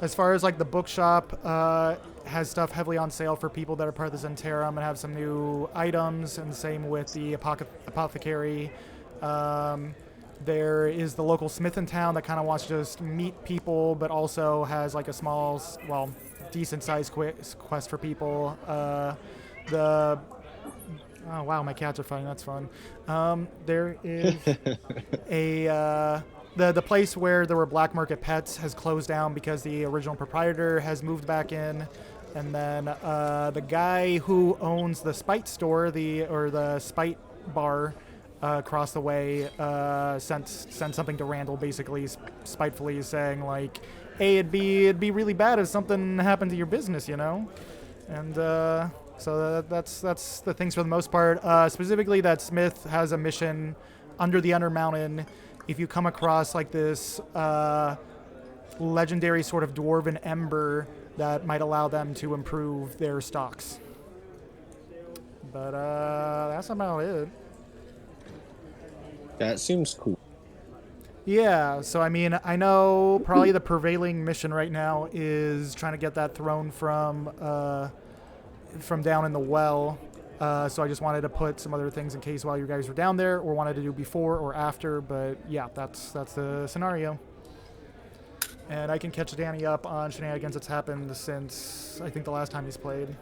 As far as like the bookshop, has stuff heavily on sale for people that are part of the Zentarum and have some new items, and same with the apothecary. Um, there is the local smith in town that kind of wants to just meet people, but also has like a small, well, decent sized quest for people. The Oh wow, my cats are fighting. That's fun. There is a the place where there were black market pets has closed down because the original proprietor has moved back in, and then the guy who owns the Spite store, the Spite bar. Across the way, sent something to Randall, basically spitefully saying like, "Hey, it'd be really bad if something happened to your business, you know." And so that's the things for the most part. Specifically, that Smith has a mission under the Undermountain. If you come across like this legendary sort of dwarven ember that might allow them to improve their stocks. But that's about it. That seems cool. Yeah, so I mean, I know probably the prevailing mission right now is trying to get that throne from down in the well. So I just wanted to put some other things in case while you guys were down there, or wanted to do before or after. But yeah, that's the scenario. And I can catch Danny up on shenanigans that's happened since I think the last time he's played.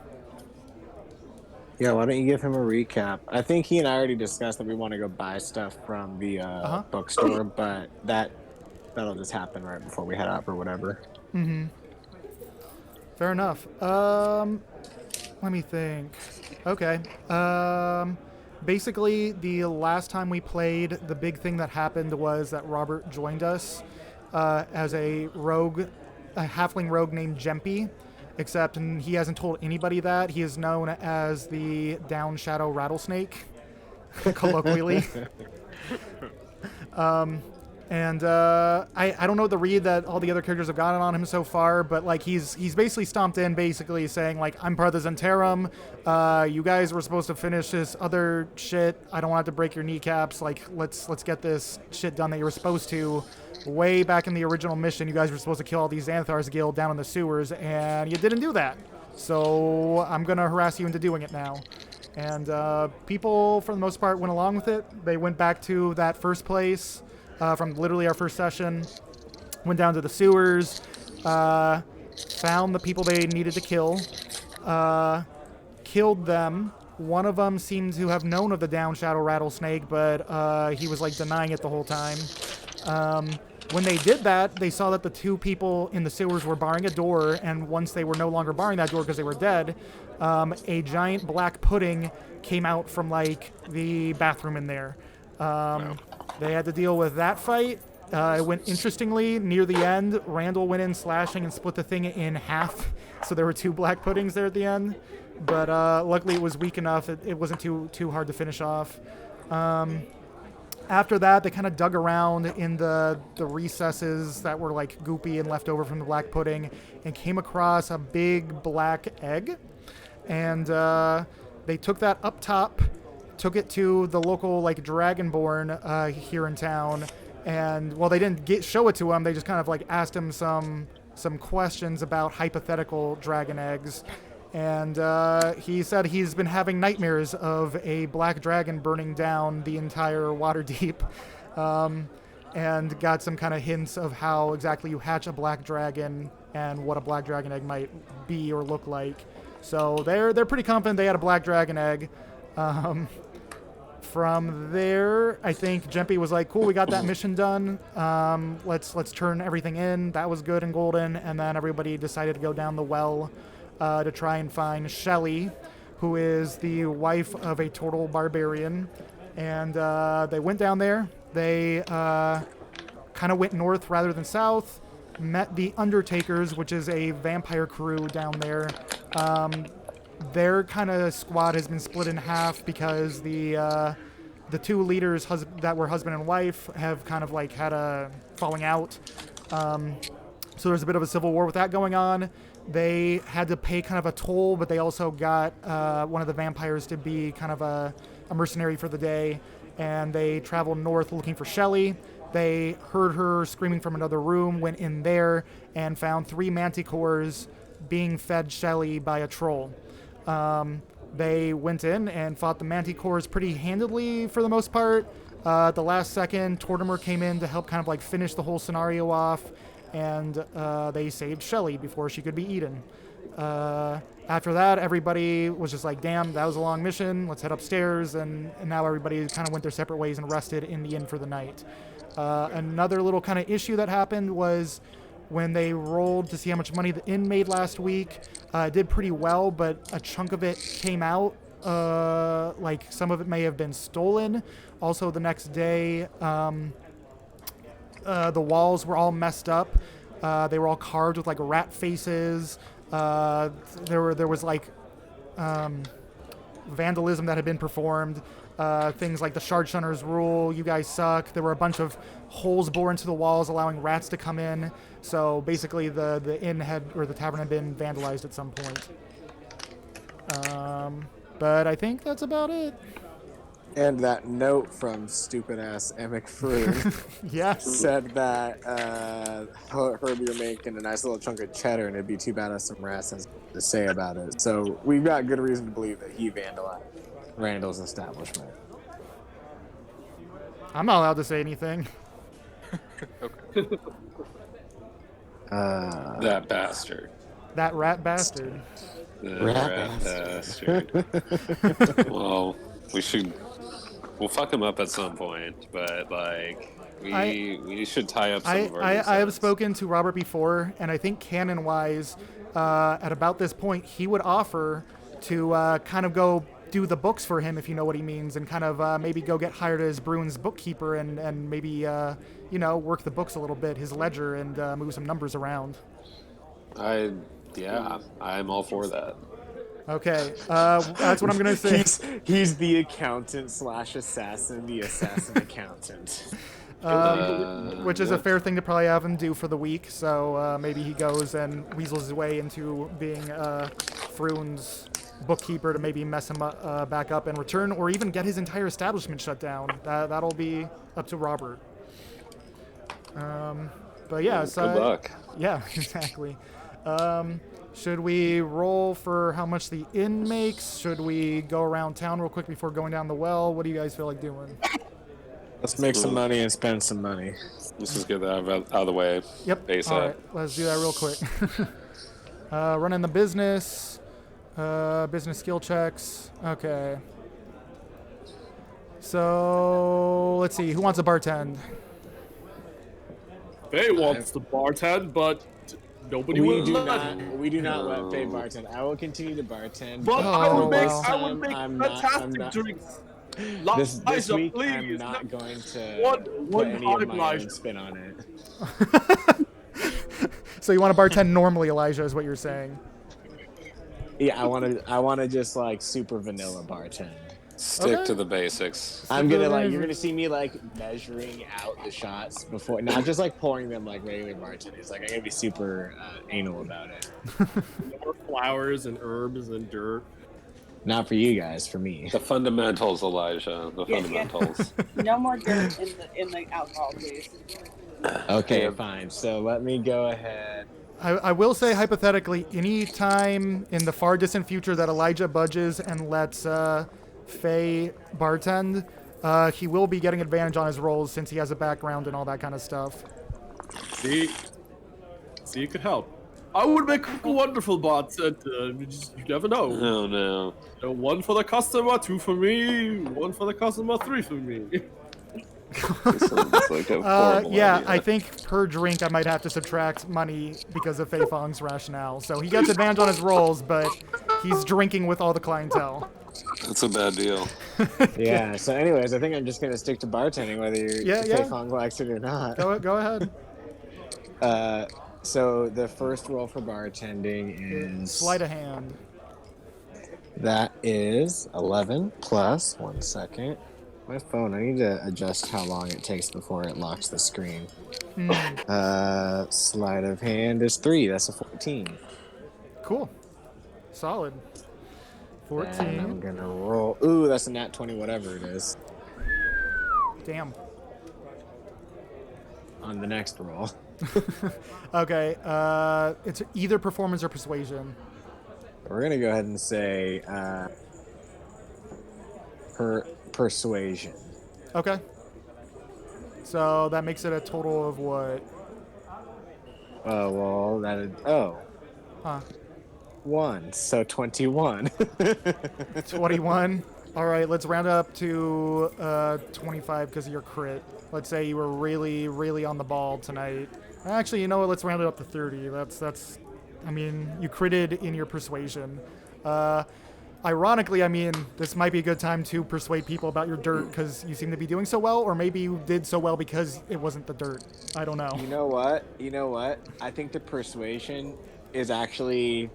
Yeah, why don't you give him a recap? I think he and I already discussed that we want to go buy stuff from the Uh huh. bookstore, but that'll just happen right before we head out or whatever. Fair enough. Let me think. Okay. Basically, the last time we played, the big thing that happened was that Robert joined us as a halfling rogue named Jempy. Except he hasn't told anybody that. He is known as the Down Shadow Rattlesnake, colloquially. And I don't know the read that all the other characters have gotten on him so far, but like he's basically stomped in, basically saying like, I'm part of the Zentarum. You guys were supposed to finish this other shit. I don't want to break your kneecaps. Like let's get this shit done that you were supposed to. Way back in the original mission, you guys were supposed to kill all these Xanathar's Guild down in the sewers, and you didn't do that. So I'm gonna harass you into doing it now. And people, for the most part, went along with it. They went back to that first place from literally our first session, went down to the sewers, found the people they needed to kill, killed them. One of them seemed to have known of the Down Shadow Rattlesnake, but he was like denying it the whole time. When they did that, they saw that the two people in the sewers were barring a door, and once they were no longer barring that door because they were dead, a giant black pudding came out from like the bathroom in there. They had to deal with that fight. It went interestingly near the end. Randall went in slashing and split the thing in half, so there were two black puddings there at the end. But luckily, it was weak enough; it wasn't too hard to finish off. After that, they kind of dug around in the recesses that were like goopy and left over from the black pudding, and came across a big black egg. And they took that up top, took it to the local like Dragonborn here in town, and well, they didn't show it to him. They just kind of like asked him some questions about hypothetical dragon eggs. And he said he's been having nightmares of a black dragon burning down the entire Waterdeep, and got some kind of hints of how exactly you hatch a black dragon and what a black dragon egg might be or look like. So they're pretty confident they had a black dragon egg. From there, I think Jempy was like, "Cool, we got that mission done. Let's turn everything in." That was good and golden, and then everybody decided to go down the well. To try and find Shelly, who is the wife of a total barbarian. And they went down there. They kind of went north rather than south, met the Undertakers, which is a vampire crew down there. Their kind of squad has been split in half because the two leaders that were husband and wife have kind of like had a falling out. So there's a bit of a civil war with that going on. They had to pay kind of a toll, but they also got one of the vampires to be kind of a mercenary for the day. And they traveled north looking for Shelly. They heard her screaming from another room, went in there, and found 3 manticores being fed Shelly by a troll. They went in and fought the manticores pretty handedly for the most part. At the last second, Tortimer came in to help kind of like finish the whole scenario off, and they saved Shelly before she could be eaten. After that, everybody was just like, damn, that was a long mission. Let's head upstairs. And now everybody kind of went their separate ways and rested in the inn for the night. Another little kind of issue that happened was when they rolled to see how much money the inn made last week. It did pretty well, but a chunk of it came out. Like some of it may have been stolen. Also, the next day, the walls were all messed up. They were all carved with like rat faces. There was like vandalism that had been performed. Things like the Shard Shunner's rule, you guys suck. There were a bunch of holes bored into the walls, allowing rats to come in. So basically, the inn or the tavern had been vandalized at some point. But I think that's about it. And that note from stupid ass Emic Froon Yes. said that Herbie, you're making a nice little chunk of cheddar, and it'd be too bad if some rats has to say about it. So we've got good reason to believe that he vandalized Randall's establishment. I'm not allowed to say anything. Okay. That bastard. That rat bastard. The Rat bastard. Well, we'll fuck him up at some point, but like we should tie up some of our I have loose ends. spoken to Robert before, and I think canon-wise, at about this point, he would offer to kind of go do the books for him, if you know what he means, and kind of maybe go get hired as Bruin's bookkeeper and maybe, work the books a little bit, his ledger, and move some numbers around. I'm all for that. Okay, that's what I'm going to say. He's the accountant / assassin, the assassin accountant. Which is a fair thing to probably have him do for the week, so maybe he goes and weasels his way into being Froon's bookkeeper to maybe mess him back up and return, or even get his entire establishment shut down. That'll be up to Robert. But yeah, so Good luck. yeah, exactly. Should we roll for how much the inn makes? Should we go around town real quick before going down the well? What do you guys feel like doing? Let's make some money and spend some money. Let's just get that out of the way. Yep. ASAP. All right, let's do that real quick. Running the business. Business skill checks. Okay. So let's see. Who wants a bartend? Faye wants to bartend, but nobody We will do let not. him. We do not let Faye bartend. I will continue to bartend. But Oh, I would make, wow. I would make I'm not- fantastic not- drinks. This Liza, week, please. I'm not going to One put any of hard my own Liza. spin on it. So you want to bartend normally, Elijah, is what you're saying. Yeah, I want to just like super vanilla bartend. Stick Okay. to the basics. I'm gonna Super you're vanilla. gonna see me like measuring out the shots before, not just like pouring them like regular bartenders. Like I'm gonna be super anal about it. More flowers and herbs and dirt. Not for you guys, for me. The fundamentals, Elijah. The Yeah, yeah. fundamentals. No more dirt in the alcohol, please. Okay, Yeah. fine. So let me go ahead. I will say, hypothetically, any time in the far distant future that Elijah budges and lets Faye bartend, he will be getting advantage on his rolls since he has a background and all that kind of stuff. See, it could help. I would make a wonderful bartender. You never know. Oh no. One for the customer, 2 for me. 1 for the customer, 3 for me. This sounds like a horrible Yeah, idea. I think per drink I might have to subtract money because of Fei Fong's rationale. So he gets advantage on his rolls, but he's drinking with all the clientele. That's a bad deal. Yeah. So, anyways, I think I'm just gonna stick to bartending, whether Yeah, yeah. Faye Fong likes it or not. Go ahead. So the first roll for bartending is Sleight of hand. that is 11 plus 1 second. My phone. I need to adjust how long it takes before it locks the screen. Sleight of hand is 3. That's a 14. Cool. Solid. And I'm 14. gonna roll. Ooh, that's a nat 20, whatever it is. Damn. on the next roll. Okay, it's either performance or persuasion. We're gonna go ahead and say persuasion. Okay. So that makes it a total of what? Oh well, that is Huh. 1. So 21. 21. All right, let's round up to 25 because of your crit. Let's say you were really, really on the ball tonight. Actually, you know what? Let's round it up to 30. That's. I mean, you critted in your persuasion. Ironically, I mean, this might be a good time to persuade people about your dirt because you seem to be doing so well, or maybe you did so well because it wasn't the dirt. I don't know. You know what? I think the persuasion is actually.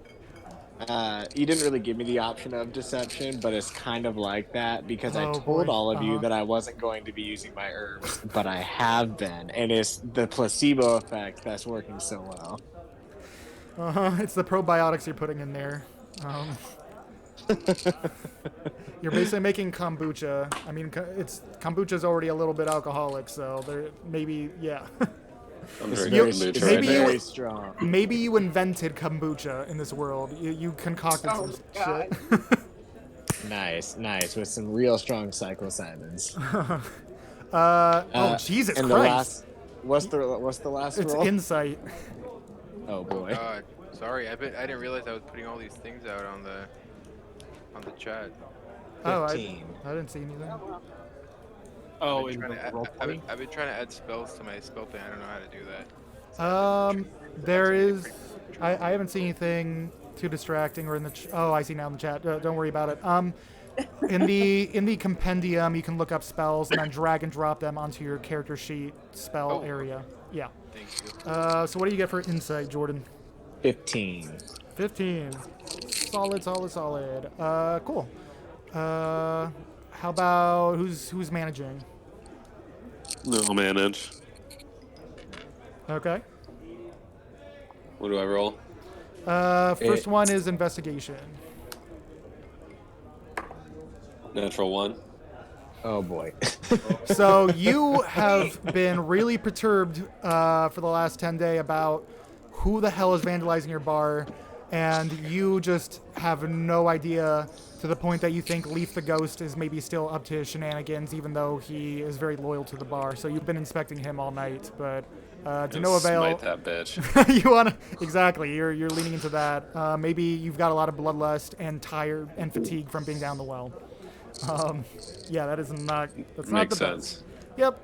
You didn't really give me the option of deception, but it's kind of like that because I Oh, told boy. all of you that I wasn't going to be using my herbs, but I have been, and it's the placebo effect that's working so well. It's the probiotics you're putting in there. You're basically making kombucha. I mean, kombucha's already a little bit alcoholic, so there maybe yeah. I'm It's very very, kombucha it's right maybe now. very strong. Maybe you invented kombucha in this world. You concocted Oh, some God. shit. Nice, with some real strong pseudocyans. Oh Jesus and Christ! What's the last It's roll? insight. Oh boy. God, sorry, I didn't realize I was putting all these things out on the chat. Oh, 15. I didn't see anything. Oh, I've in been, the trying to, role I've, play? I've been trying to add spells to my spell thing. I don't know how to do that. There is. I haven't seen anything too distracting or in the. Oh, I see now in the chat. Don't worry about it. In the compendium, you can look up spells and then drag and drop them onto your character sheet spell Oh. area. Yeah. Thank you. So what do you get for insight, Jordan? 15. 15. Solid. Cool. How about who's managing? No, I'll manage. Okay. What do I roll? First one is investigation. Natural 1. Oh boy. So you have been really perturbed for the last 10 days about who the hell is vandalizing your bar, and you just have no idea to the point that you think Leaf the Ghost is maybe still up to his shenanigans, even though he is very loyal to the bar. So you've been inspecting him all night, but to no avail. Smite that bitch. You wanna exactly. You're leaning into that. Maybe you've got a lot of bloodlust and tired and fatigue from being down the well. Yeah, that's not the Makes best. sense. Yep.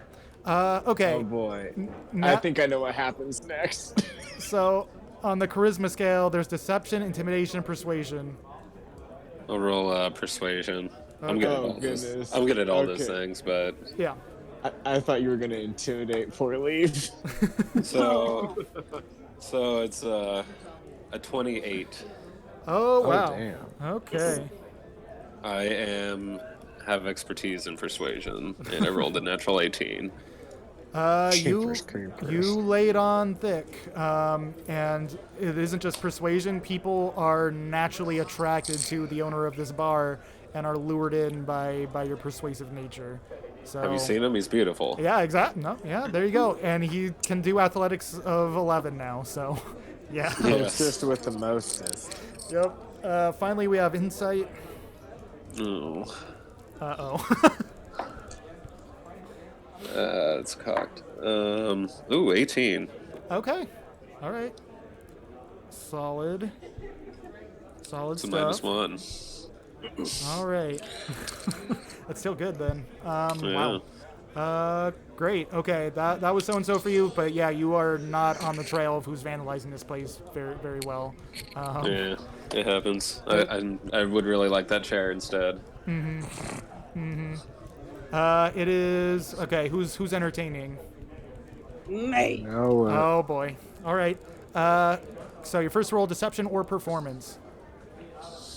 Okay. Oh boy. Now- I think I know what happens next. So on the charisma scale, there's deception, intimidation, and persuasion. I'll roll persuasion. I'm good at Oh, all this. goodness. I'm good at all those Okay. things, but Yeah. I thought you were gonna intimidate poor Leaf. so it's a 28. Oh wow. damn. Okay. I have expertise in persuasion, and I rolled a natural 18. You Creepers. laid on thick, and it isn't just persuasion. People are naturally attracted to the owner of this bar and are lured in by your persuasive nature. So Have you seen him? He's beautiful. Yeah, exactly. No, yeah, there you go. And he can do athletics of 11 now. So, yeah. Yes. Just with the mostest. Yep. Finally, we have insight. Oh, Uh-oh. it's cocked. Ooh, 18. Okay. All right. Solid. Solid It's a stuff. -1. All right. That's still good then. Yeah. Wow. Great. Okay, that was so and so for you, but yeah, you are not on the trail of who's vandalizing this place very very well. Yeah, it happens. I would really like that chair instead. It is okay. Who's entertaining? Mate. No. Oh boy. All right. So your first roll, deception or performance?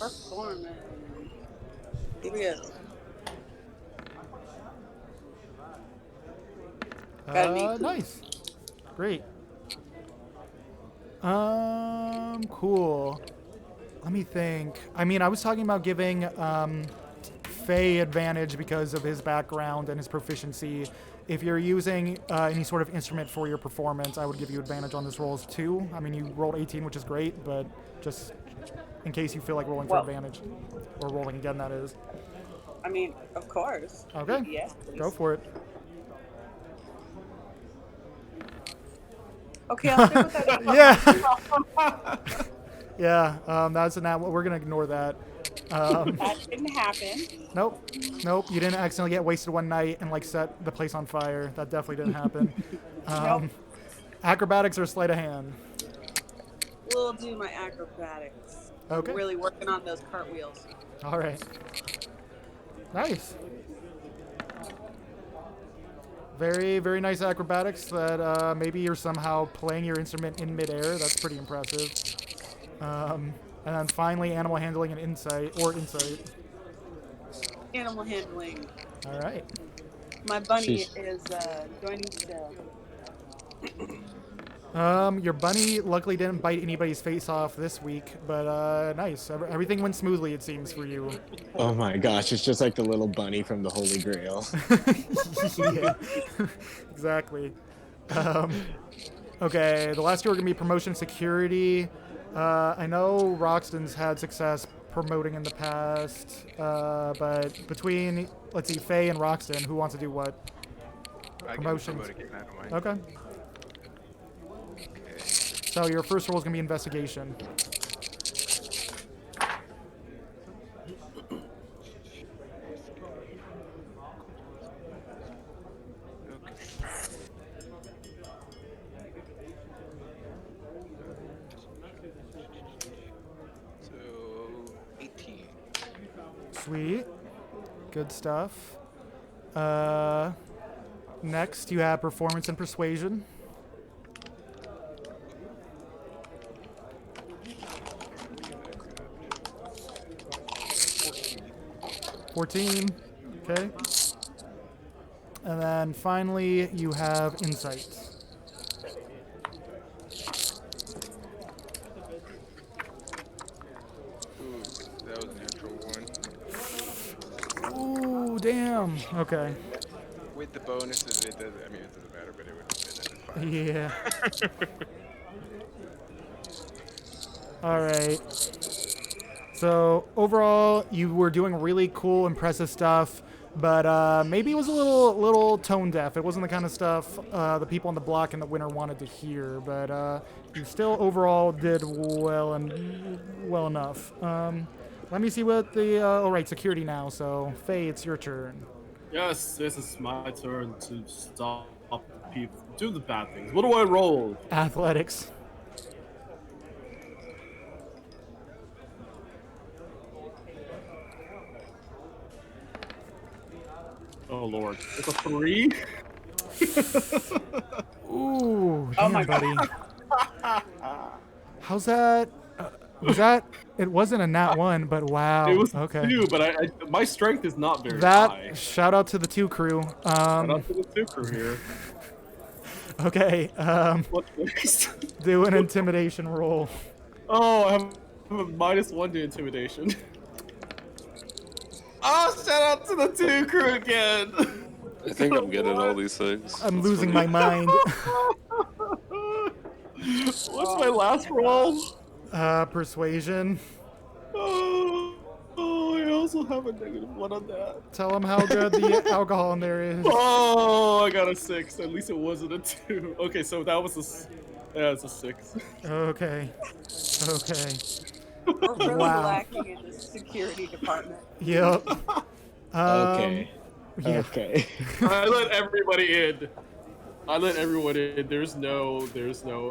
Performance. Here we go. Got an 18. Nice. Great. Cool. Let me think. I mean, I was talking about giving Faye advantage because of his background and his proficiency. If you're using any sort of instrument for your performance, I would give you advantage on this roll as 2. I mean, you rolled 18, which is great, but just in case you feel like rolling for Well- advantage. Or rolling again, that is. I mean, of course. Okay, Yes, please. go for it. Okay, I'll stick with that. Yeah. Yeah, that's an we're going to ignore that. That didn't happen. Nope. You didn't accidentally get wasted one night and like set the place on fire. That definitely didn't happen. Nope. Acrobatics or sleight of hand. We'll do my acrobatics. Okay. I'm really working on those cartwheels. All right. Nice. Very, very nice acrobatics that maybe you're somehow playing your instrument in midair. That's pretty impressive. And then finally, animal handling and insight. Animal handling. All right. My bunny Sheesh. is joining still. Your bunny luckily didn't bite anybody's face off this week, but nice. Everything went smoothly, it seems, for you. Oh my gosh, it's just like the little bunny from the Holy Grail. Yeah, exactly. Okay, the last two are going to be promotion security. I know Roxton's had success promoting in the past, but between, let's see, Faye and Roxton, who wants to do what? I can Promotions. promote again, I don't mind. Okay. Okay. So your first roll is going to be investigation. So 18. Sweet. Good stuff. Next, you have performance and persuasion. $14. Okay. And then finally, you have insight. Ooh, that was a natural one. Ooh, damn. Okay. With the bonuses, it doesn't. I mean, it doesn't matter, but it would have been Yeah. All right. So overall, you were doing really cool, impressive stuff, but maybe it was a little tone deaf. It wasn't the kind of stuff the people on the block in the winter wanted to hear. But you still overall did well enough. Let me see what the. All right, security now. So Faye, it's your turn. Yes, this is my turn to stop people do the bad things. What do I roll? Athletics. Oh lord, it's a 3. Ooh, Oh damn, my buddy. How's that? Was that? It wasn't a nat 1, but wow. It was Okay. 2, but I my strength is not very That high. shout out to the 2 crew. Shout out to the 2 crew here. Okay. What's next? Do an intimidation roll. Oh, I have a -1 to intimidation. Oh, shout out to the 2 crew again. I think I'm good at all these things. I'm It's losing funny. my mind. What's my last roll? Persuasion. Oh, I also have a -1 on that. Tell them how good the alcohol in there is. Oh, I got a 6. At least it wasn't a 2. Okay, so that was yeah, it's a 6. Okay. Okay. We're really Wow. lacking in the security department. Yep. Okay. Yeah. Okay. I let everybody in. I let everyone in. There's no.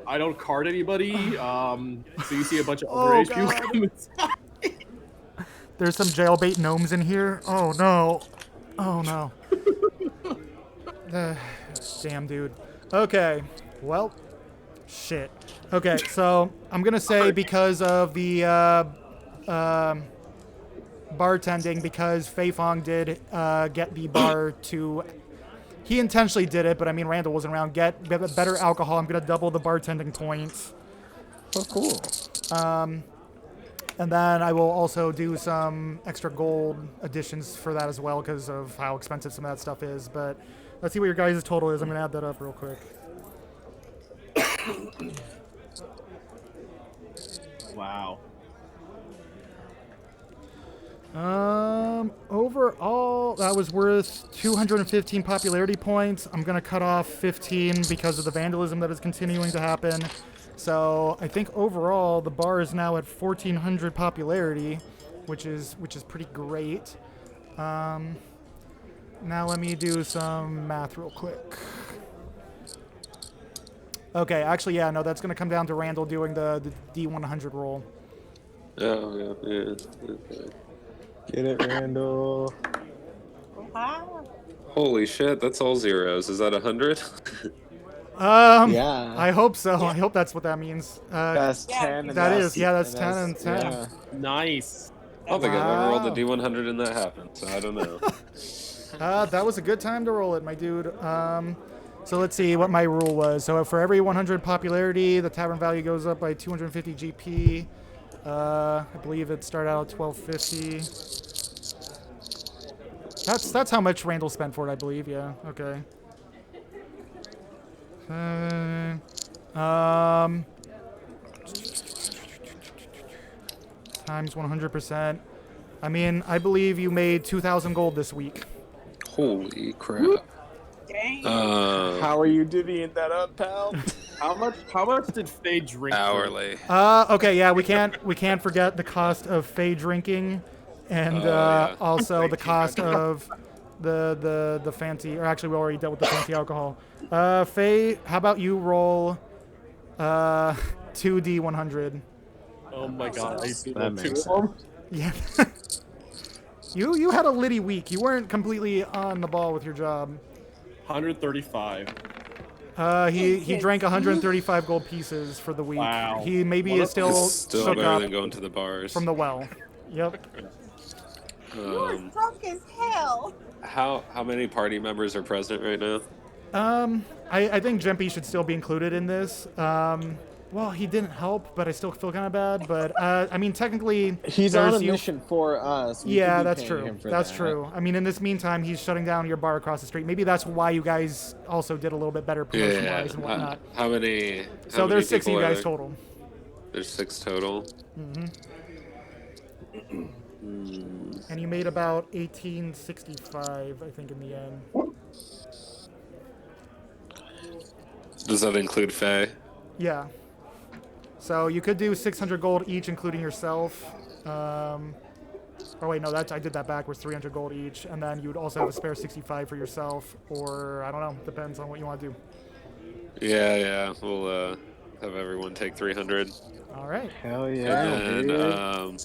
I don't card anybody. So you see a bunch of Oh, underage people God. come inside. There's some jailbait gnomes in here. Oh no. Oh no. Damn, dude. Okay. Well, shit. Okay, so I'm gonna say because of the bartending, because Fei Fong did get the bar to. He intentionally did it, but I mean Randall wasn't around. Get better alcohol. I'm gonna double the bartending points. Oh, cool. And then I will also do some extra gold additions for that as well because of how expensive some of that stuff is. But let's see what your guys' total is. I'm going to add that up real quick. Wow. Overall, that was worth 215 popularity points. I'm going to cut off 15 because of the vandalism that is continuing to happen. So I think overall the bar is now at 1,400 popularity, which is pretty great. Now let me do some math real quick. Okay, actually, yeah, no, that's going to come down to Randall doing the D100 roll. Oh, yeah. Okay. Get it, Randall. Wow. Holy shit, that's all zeros. Is that 100? Yeah. I hope so. I hope that's what that means. That's Yeah, 10. And that that's, is, yeah, that's 10 and 10. Yeah. Nice. I don't think I've ever rolled a Wow. D100 and that happened, so I don't know. That was a good time to roll it, my dude. So let's see what my rule was. So for every 100 popularity, the tavern value goes up by 250 GP. I believe it started out at 1250. That's how much Randall spent for it, I believe. Yeah. Okay. Times 100%. I mean, I believe you made 2,000 gold this week. Holy crap. Dang. How are you divvying that up, pal? How much did Faye drink? Hourly. Okay, yeah, we can't forget the cost of Fey drinking, and Yeah. also the cost of the fancy. Or actually, we already dealt with the fancy alcohol. Fey, how about you roll 2D100? Oh my god, I see That the makes two of them. Yeah. You had a litty week. You weren't completely on the ball with your job. 135. He drank 135 gold pieces for the week. Wow. He maybe Well, is still It's still shook better up than going to the bars. from the well. Yep. You were drunk as hell. How many party members are present right now? I think Jempy should still be included in this. Well, he didn't help, but I still feel kind of bad. But I mean, technically, He's on a there's you- mission for us. We Yeah, could be that's paying true. him for That's that. true. I mean, in this meantime, he's shutting down your bar across the street. Maybe that's why you guys also did a little bit better promotion-wise and whatnot. How many? So there's 6 of you guys total. There's 6 total. And you made about 1865, I think, in the end. Does that include Faye? Yeah. So you could do 600 gold each, including yourself. Oh wait, no, I did that backwards. 300 gold each, and then you'd also have a spare 65 for yourself, or I don't know. Depends on what you want to do. Yeah. We'll have everyone take 300. All right. Hell yeah, And dude. then,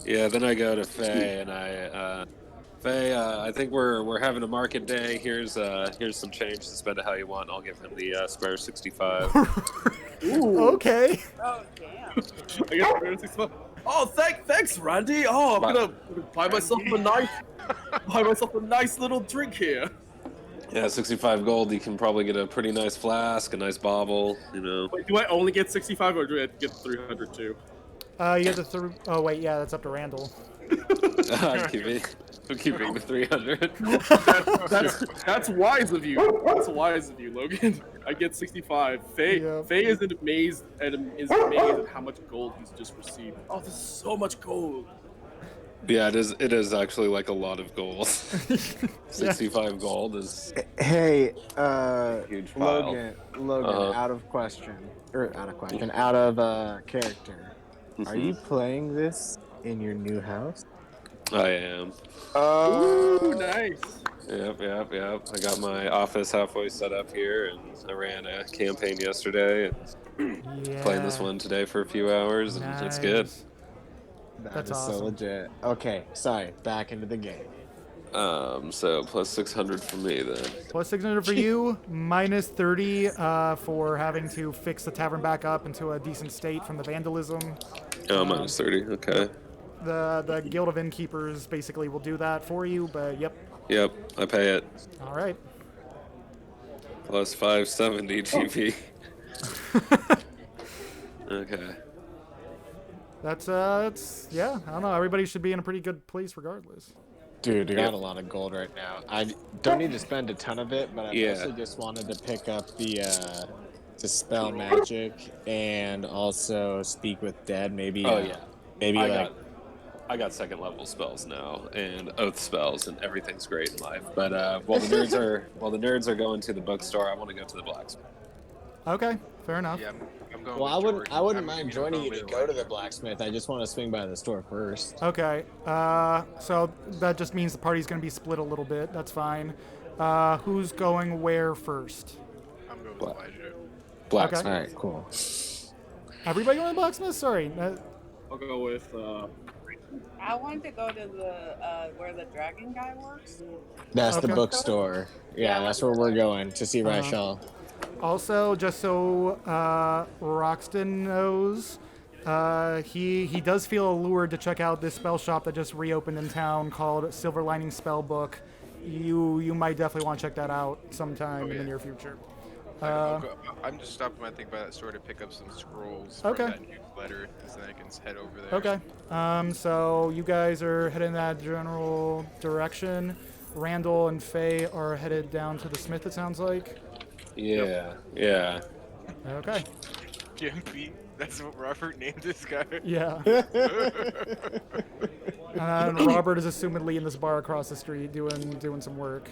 yeah, then I go to Faye, and Faye, I think we're having a market day. Here's some change to spend it how you want. I'll give him the spare 65. Okay. Oh, damn. I guess 365. Oh, thanks, Randy. Oh, I'm gonna buy myself a nice little drink here. Yeah, 65 gold. You can probably get a pretty nice flask, a nice bobble. You know. Wait, do I only get 65 or do I have to get 300 too? You get the Oh wait, yeah, that's up to Randall. I'm keeping the 300. That's wise of you. That's wise of you, Logan. I get 65. Faye is amazed at how much gold he's just received. Oh, this is so much gold. Yeah, it is actually like a lot of gold. 65 gold is Hey, huge pile. Logan, out of character. Are you playing this in your new house? I am. Ooh, nice. Yep. I got my office halfway set up here, and I ran a campaign yesterday, and Yeah. playing this one today for a few hours, and it's good. Nice. That That's is awesome. so legit. Okay, sorry, back into the game. So plus 600 for me then. Plus 600 for you, minus 30 for having to fix the tavern back up into a decent state from the vandalism. Oh, minus 30. Okay. The Guild of Innkeepers basically will do that for you, but yep. Yep, I pay it. All right. Plus 570 GP. Okay. It's yeah. I don't know. Everybody should be in a pretty good place regardless. Dude, we got a lot of gold right now. I don't need to spend a ton of it, but I mostly just wanted to pick up the Dispel Magic and also Speak with Dead. Maybe. Maybe I got second level spells now and oath spells, and everything's great in life. But while the nerds are going to the bookstore, I want to go to the blacksmith. Okay, fair enough. Yeah, I'm going. Well, with I wouldn't I'm mind gonna joining you to with go to the Elijah. blacksmith. I just want to swing by the store first. Okay. So that just means the party's gonna be split a little bit. That's fine. Who's going where first? I'm going with Elijah. Blacksmith. All right, cool. Everybody going to the blacksmith? Sorry. I'll go with. I wanted to go to the where the dragon guy works. That's the Okay. bookstore. Yeah, that's where we're going to see Uh-huh. Rachel. Also, just so Roxton knows, he does feel allured to check out this spell shop that just reopened in town called Silver Lining Spellbook. You might definitely want to check that out sometime in the near future. I'm just stopping by, I think, by that store to pick up some scrolls from Okay. that newsletter, and then I can head over there. Okay. So you guys are heading in that general direction. Randall and Faye are headed down to the smith, it sounds like. Yeah. Okay. GMP, that's what Robert named this guy. Yeah. And Robert is assumedly in this bar across the street doing some work.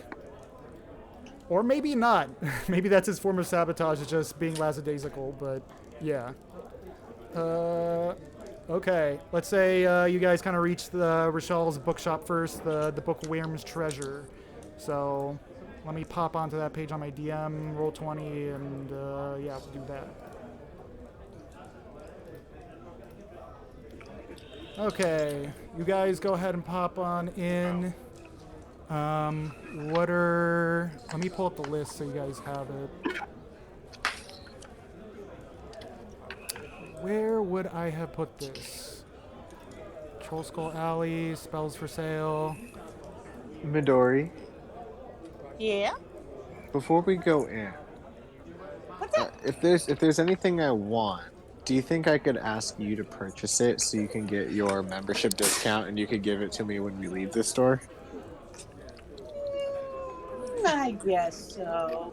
Or maybe not. Maybe that's his form of sabotage, is just being lackadaisical, but yeah. Okay. Let's say you guys kind of reach the Rachel's bookshop first, the book Wyrm's Treasure. So let me pop onto that page on my DM, roll 20, and yeah, do that. Okay, you guys go ahead and pop on in. Let me pull up the list so you guys have it. Where would I have put this? Troll Skull Alley, spells for sale. Midori, Yeah. before we go in, What's up? if there's anything I want, do you think I could ask you to purchase it so you can get your membership discount and you could give it to me when we leave the store? I guess so.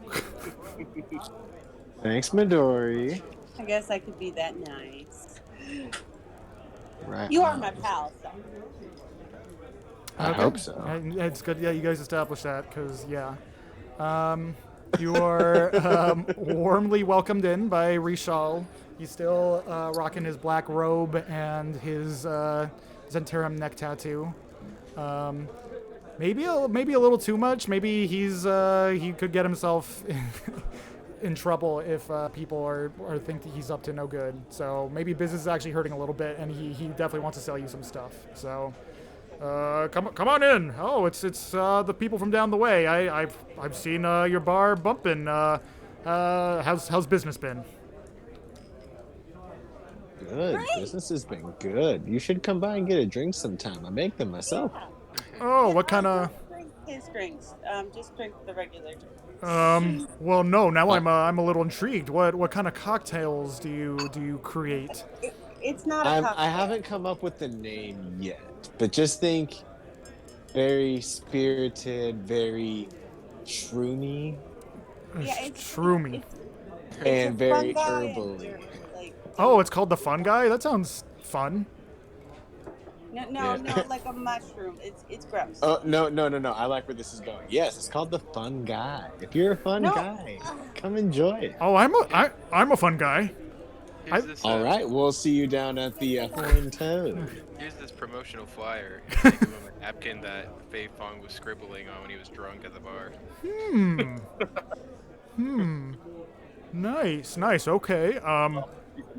Thanks, Midori. I guess I could be that nice. Right. You are my pal, so. I hope so. It's good. Yeah, you guys established that because yeah, you are warmly welcomed in by Rishal. He's still rocking his black robe and his Zentarum neck tattoo. Maybe a little too much. Maybe he could get himself in trouble if people are think that he's up to no good. So maybe business is actually hurting a little bit, and he definitely wants to sell you some stuff. So come on in. Oh, it's the people from down the way. I've seen your bar bumping. How's business been? Good. Business has been good. You should come by and get a drink sometime. I make them myself. Oh, what kind of? Drink his drinks. Just drink the regular drink. Well, no. Now I'm a little intrigued. What kind of cocktails do you create? It's not a cocktail. I haven't come up with the name yet, but just think very spirited, very shroomy, Yeah, it's Shroomy. and a very fungi herbal. and like, Oh, it's called the Fun Guy. That sounds fun. no, like a mushroom. It's gross. Oh, no. I like where this is going. Yes, it's called the Fun Guy. If you're a fun No. guy, come enjoy it. Oh, I'm a fun guy. Here's this, All right, we'll see you down at the Horned Toad. Here's this promotional flyer. I give him a napkin that Fei Fong was scribbling on when he was drunk at the bar. Nice. Okay.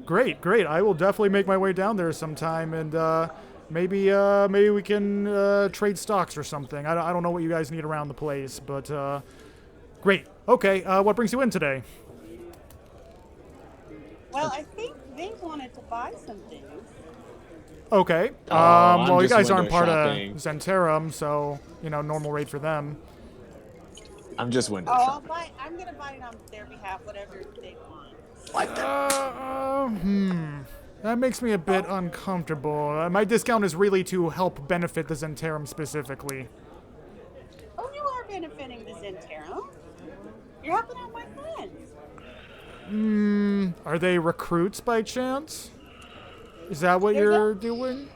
Great. I will definitely make my way down there sometime, and maybe we can trade stocks or something. I don't know what you guys need around the place, but great. Okay. What brings you in today? Well, I think they wanted to buy some things. Okay. I'm Well, you just guys aren't window part shopping. of Zentarum, so normal rate for them. I'm just window Oh, shopping. I'm gonna buy it on their behalf, whatever they want. That makes me a bit uncomfortable. My discount is really to help benefit the Zentarum specifically. Oh, you are benefiting the Zentarum. You're helping out my friends. Are they recruits by chance? Is that what you're doing?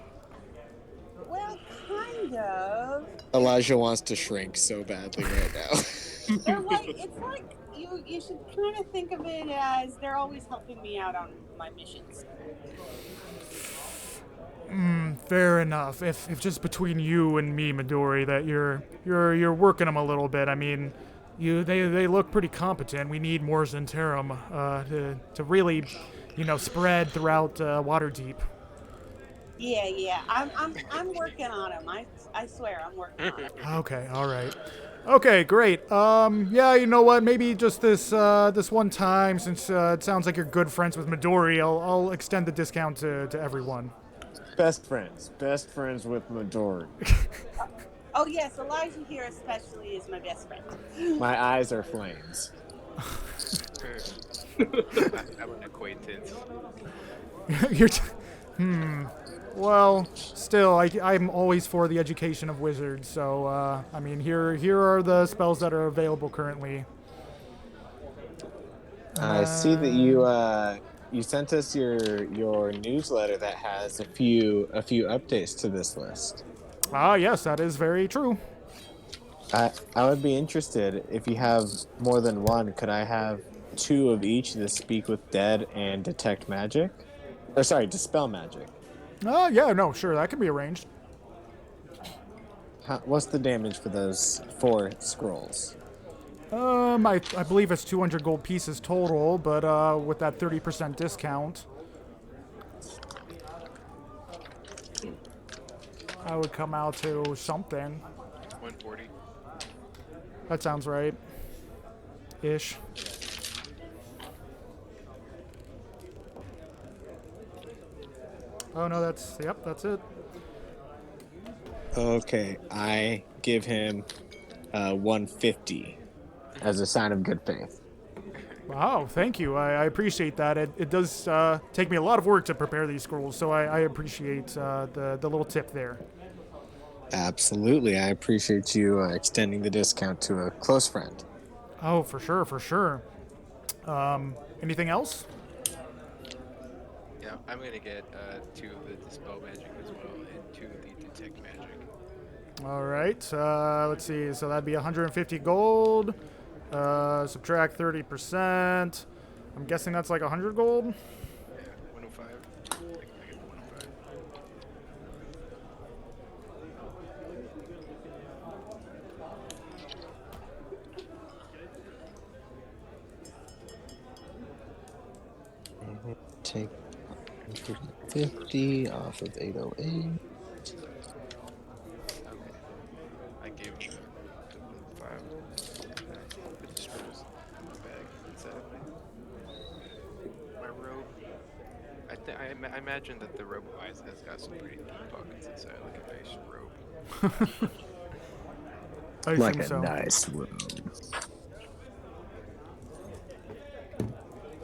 Well, kind of. Elijah wants to shrink so badly right now. They're like, it's like you should kind of think of it as they're always helping me out on my missions. Fair enough. If just between you and me, Midori, that you're working them a little bit. I mean, they look pretty competent. We need more Zentarum to really, spread throughout Waterdeep. Yeah. I'm working on them. I swear I'm working on them. Okay, all right. Okay, great. Yeah, you know what? Maybe just this one time, since it sounds like you're good friends with Midori, I'll extend the discount to everyone. Best friends with Midori. Oh yes, Elijah here especially is my best friend. My eyes are flames. I'm an acquaintance. Well, still, I'm always for the education of wizards. So, I mean, here are the spells that are available currently. I see that you sent us your newsletter that has a few updates to this list. Yes, that is very true. I would be interested if you have more than one. Could I have 2 of each? The Speak with Dead and Detect Magic, or sorry, Dispel Magic. Yeah, no, sure, that can be arranged. What's the damage for those 4 scrolls? I believe it's 200 gold pieces total, but with that 30% discount, I would come out to something. 140. That sounds right. Ish. Oh no, that's it. Okay, I give him 150 as a sign of good faith. Wow, thank you. I appreciate that. It does take me a lot of work to prepare these scrolls, so I appreciate the little tip there. Absolutely, I appreciate you extending the discount to a close friend. Oh, for sure. Anything else? Yeah, I'm gonna get 2 of the Dispel Magic as well, and 2 of the Detect Magic. All right. Let's see. So that'd be 150 gold. Subtract 30%. I'm guessing that's like 100 gold. Yeah, 105. I get 105. Take 150 off of 808. Okay. I gave him the 105. Put the scrolls in my bag inside of my robe. I imagine that the robe of Ice has got some pretty deep pockets inside, like a nice robe. I Like assume a so. nice room.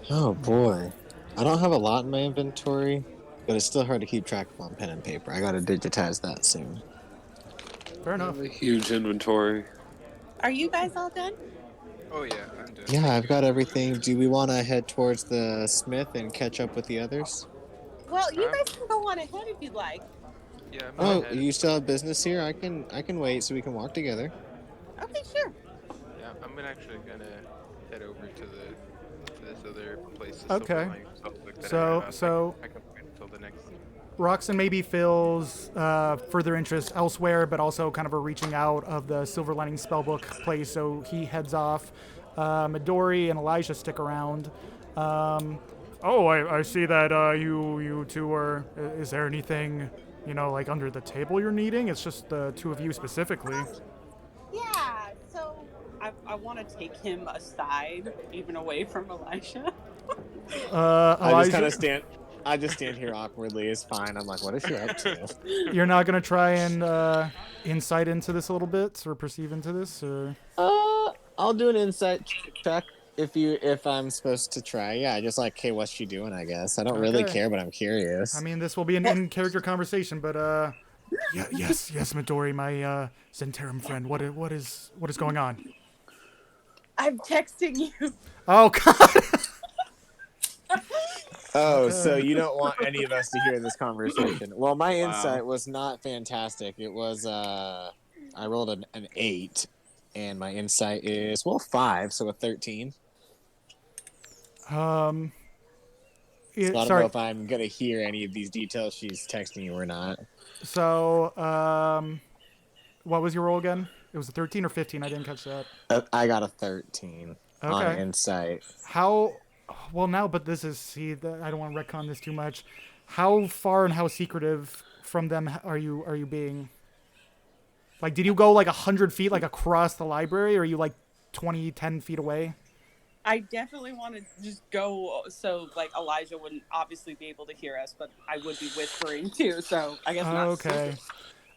Oh boy. I don't have a lot in my inventory, but it's still hard to keep track of on pen and paper. I gotta digitize that soon. Fair enough. A huge inventory. Are you guys all done? Oh yeah, I'm done. Yeah, I've got everything. Do we want to head towards the smith and catch up with the others? Well, you guys can go on ahead if you'd like. Yeah, I'm Oh, ahead. you still have business here? I can wait so we can walk together. Okay, sure. Yeah, I'm actually gonna head over to this other place. Okay. I So can wait until the next. Roxanne maybe feels further interest elsewhere, but also kind of a reaching out of the Silver Lining Spellbook place, so he heads off. Midori and Elijah stick around. I see that you two are... Is there anything, like under the table you're needing? It's just the 2 of you specifically. Yeah, so I want to take him aside, even away from Elijah. Elijah, I just stand here awkwardly. It's fine. I'm like, what is she up to? you're not going to try and insight into this a little bit, or perceive into this? Or... I'll do an insight check. if I'm supposed to try, yeah, just like, hey, what's she doing? I guess I don't really Okay. care, but I'm curious. I mean, this will be an in-character conversation, but yeah, yes, Midori, my Zentarum friend. What is going on? I'm texting you. Oh God. Oh, so you don't want any of us to hear this conversation? Well, my Wow. insight was not fantastic. It was I rolled an 8, and my insight is 5, so a 13. So I don't know if I'm gonna hear any of these details she's texting you or not. So, what was your roll again? It was a 13 or 15. I didn't catch that. I got a 13 on Okay. insight. How? Well, now, but this is I don't want to retcon this too much. How far and how secretive from them are you being? Like, did you go like 100 feet, like across the library, or are you like 10 feet away? I definitely want to just go so like Elijah wouldn't obviously be able to hear us, but I would be whispering too. So I guess not. Okay.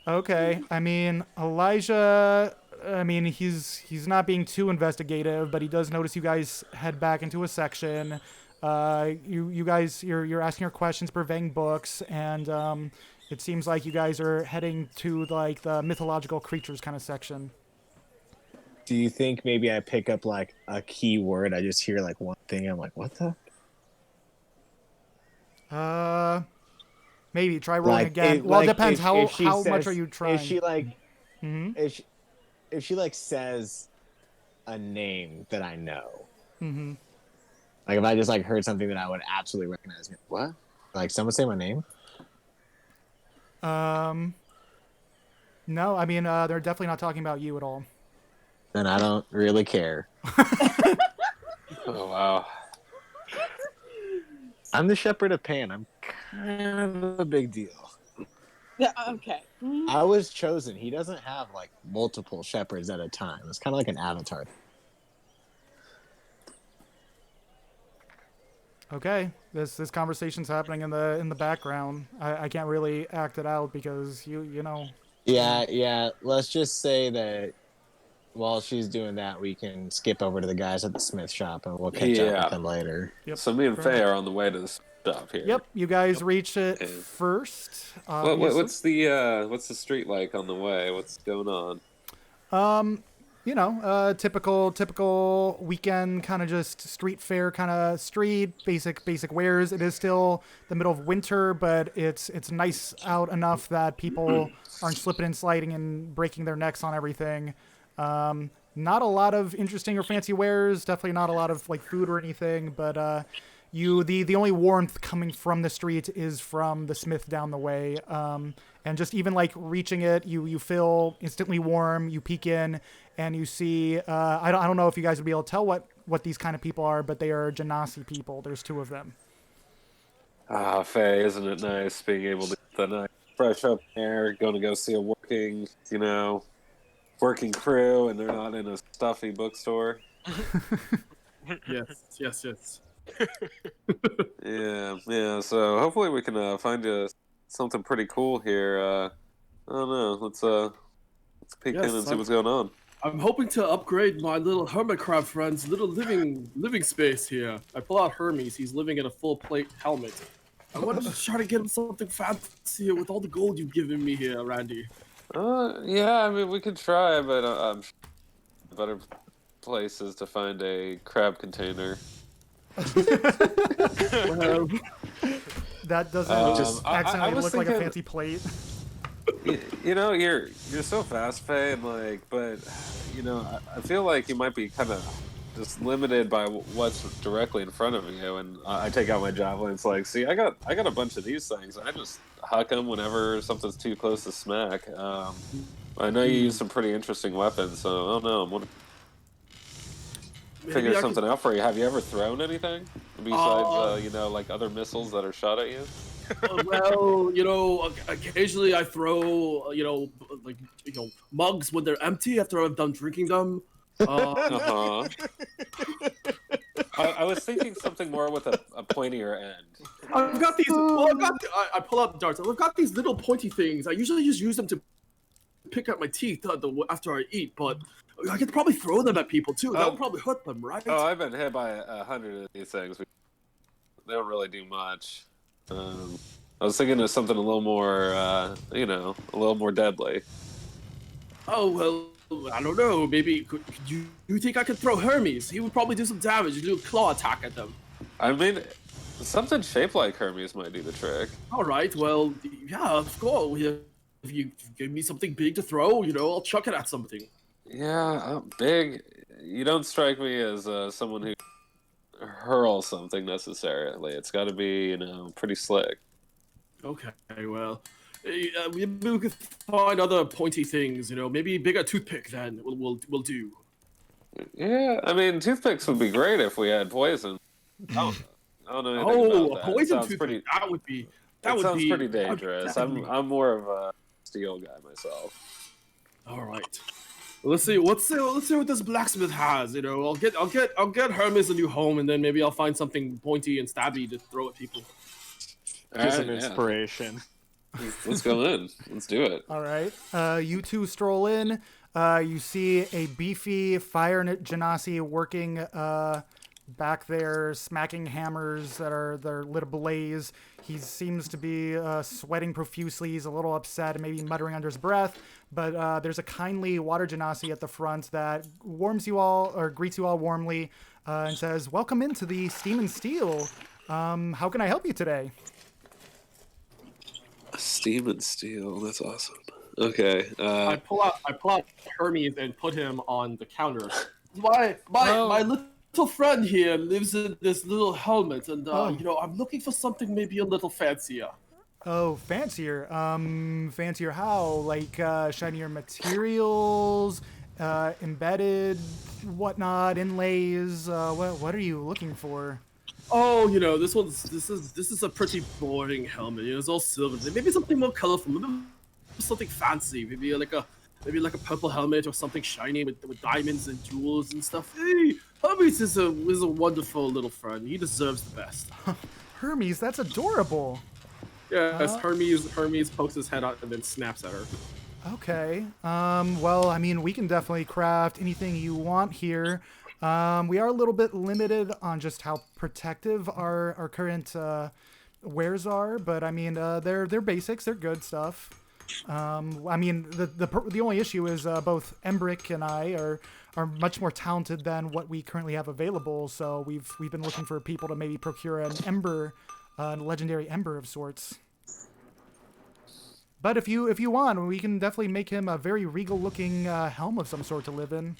Okay. I mean, Elijah. I mean, he's not being too investigative, but he does notice you guys head back into a section. You guys, you're asking her questions, purveying books, and it seems like you guys are heading to like the mythological creatures kind of section. Do you think maybe I pick up like a key word? I just hear like one thing. I'm like, what the? Maybe try rolling Like, again. Well, it depends. How much are you trying? If she like, Mm-hmm. if she like says a name that I know, Mm-hmm. like if I just like heard something that I would absolutely recognize, what? Like someone say my name? No, I mean, they're definitely not talking about you at all. Then I don't really care. Oh wow. I'm the Shepherd of Pan. I'm kind of a big deal. Yeah, okay. I was chosen. He doesn't have like multiple shepherds at a time. It's kind of like an avatar. Okay, this conversation's happening in the background. I can't really act it out because you know. Yeah. Let's just say that while she's doing that, we can skip over to the guys at the Smith shop and we'll catch up with them later. Yep. So me and Faye are on the way to the shop here. Yep, you guys reach it Okay. first. What's the street like on the way? What's going on? You know, typical weekend kind of just street fair kind of street, basic wares. It is still the middle of winter, but it's nice out enough that people aren't slipping and sliding and breaking their necks on everything. Not a lot of interesting or fancy wares, definitely not a lot of like food or anything, but the only warmth coming from the street is from the Smith down the way. And just even like reaching it, you feel instantly warm. You peek in and you see. I don't know if you guys would be able to tell what these kind of people are, but they are Genasi people. There's 2 of them. Ah, Faye, isn't it nice being able to get the nice fresh up air, going to go see a working crew, and they're not in a stuffy bookstore. Yes. Yeah. So hopefully we can find something pretty cool here. I don't know. Let's peek in and see what's going on. I'm hoping to upgrade my little hermit crab friend's little living space here. I pull out Hermes. He's living in a full plate helmet. I want to try to get him something fancy here with all the gold you've given me here, Randy. Yeah. I mean, we could try, but I'm sure better places to find a crab container. Well, That doesn't just I accidentally was look like a thinking- fancy plate. You know, you're so fast, Faye, and but you know, I feel like you might be kind of just limited by what's directly in front of you. And I take out my javelin. It's like, see, I got a bunch of these things. I just huck them whenever something's too close to smack. I know you use some pretty interesting weapons, so I don't know. I'm gonna figure something out for you. Have you ever thrown anything besides, like other missiles that are shot at you? well, occasionally I throw, mugs when they're empty after I've done drinking them. I was thinking something more with a pointier end. I've got these. Well, I pull out the darts. I've got these little pointy things. I usually just use them to pick up my teeth after I eat. But I could probably throw them at people too. That would probably hurt them, right? Oh, I've been hit by 100 of these things. They don't really do much. I was thinking of something a little more, a little more deadly. Oh, well, I don't know. Maybe could you think I could throw Hermes? He would probably do some damage and do a claw attack at them. I mean, something shaped like Hermes might do the trick. All right, well, yeah, of course. If you give me something big to throw, I'll chuck it at something. Yeah, big. You don't strike me as someone who hurls something necessarily. It's got to be, pretty slick. Okay, well, maybe we could find other pointy things. Maybe bigger toothpick then will do. Yeah, I mean, toothpicks would be great if we had poison. I don't know anything about that. A poison toothpick. That would be pretty dangerous. I'm more of a steel guy myself. All right. Well, let's see what this blacksmith has. I'll get Hermes a new home, and then maybe I'll find something pointy and stabby to throw at people. Just an inspiration. Let's go in. Let's do it. All right. You two stroll in. You see a beefy Fire Genasi working back there, smacking hammers that are lit ablaze. He seems to be sweating profusely. He's a little upset and maybe muttering under his breath. But there's a kindly water Genasi at the front that warms you all, or greets you all warmly, and says, "Welcome into the Steam and Steel. How can I help you today?" Steam and Steel. That's awesome. Okay. I pull out Hermes and put him on the counter. My little friend here lives in this little helmet, and I'm looking for something maybe a little fancier. Oh, fancier. Fancier how? Like shinier materials, embedded, whatnot, inlays. What are you looking for? Oh, this is a pretty boring helmet. It's all silver. Maybe something more colorful. Maybe something fancy. Maybe like a purple helmet or something shiny with diamonds and jewels and stuff. Hey, Hermes is a wonderful little friend. He deserves the best. Hermes, that's adorable. Yes, Hermes pokes his head out and then snaps at her. Okay. Well, I mean, we can definitely craft anything you want here. We are a little bit limited on just how protective our current wares are, but I mean, they're basics. They're good stuff. I mean, the only issue is both Embrick and I are much more talented than what we currently have available. So we've been looking for people to maybe procure an Ember, legendary Ember of sorts. But if you want, we can definitely make him a very regal-looking helm of some sort to live in.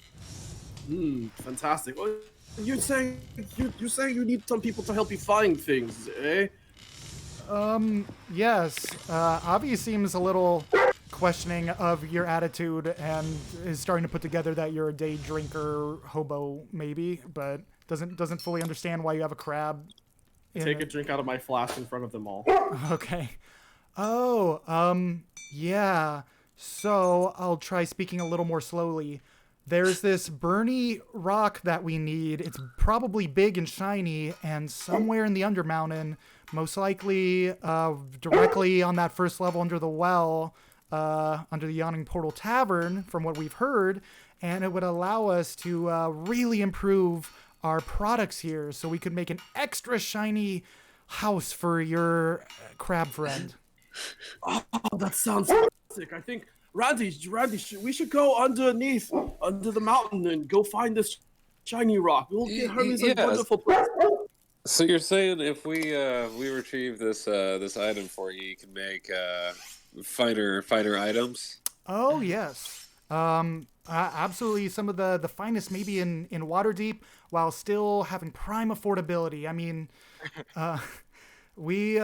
Fantastic. Well, you're saying you need some people to help you find things, eh? Yes. Avi seems a little questioning of your attitude and is starting to put together that you're a day drinker hobo, maybe, but doesn't fully understand why you have a crab. Take a drink out of my flask in front of them all. Okay. Oh, yeah. So I'll try speaking a little more slowly. There's this Bernie rock that we need. It's probably big and shiny, and somewhere in the Undermountain, most likely directly on that first level under the well, under the Yawning Portal Tavern, from what we've heard, and it would allow us to really improve our products here, so we could make an extra shiny house for your crab friend. Oh, that sounds fantastic. I think Randy, we should go under the mountain and go find this shiny rock. We'll get Hermes a wonderful place. So you're saying if we retrieve this item for you, you can make finer items? Oh yes, absolutely. Some of the finest, maybe in Waterdeep, while still having prime affordability. I mean, we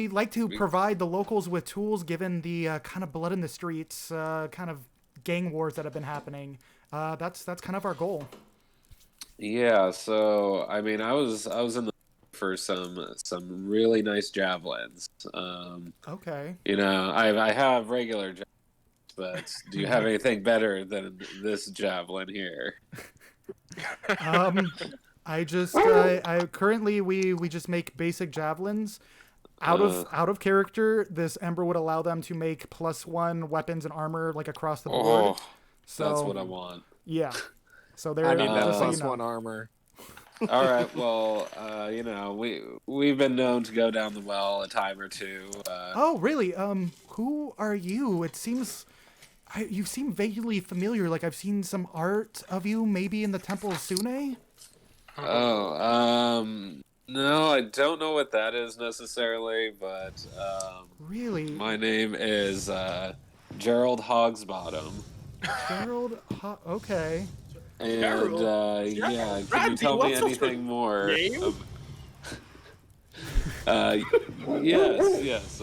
like to provide the locals with tools, given the kind of blood in the streets, kind of gang wars that have been happening. That's kind of our goal. Yeah. So I mean, I was in the for some really nice javelins. Okay. I have regular javelins, but do you have anything better than this javelin here? I currently we just make basic javelins. Out of character, this Ember would allow them to make +1 weapons and armor like across the board. So That's what I want. Yeah. So there. I need that just so you plus know. 1 armor. All right. Well, you know, we've been known to go down the well a time or two. Oh, really? Who are you? It seems you seem vaguely familiar. Like I've seen some art of you, maybe in the Temple of Sune. No, I don't know what that is necessarily, but Really? my name is Gerald Hogsbottom. Gerald. Okay. And Gerald? yeah, can you Randy, tell me what's your anything more? name? Yes.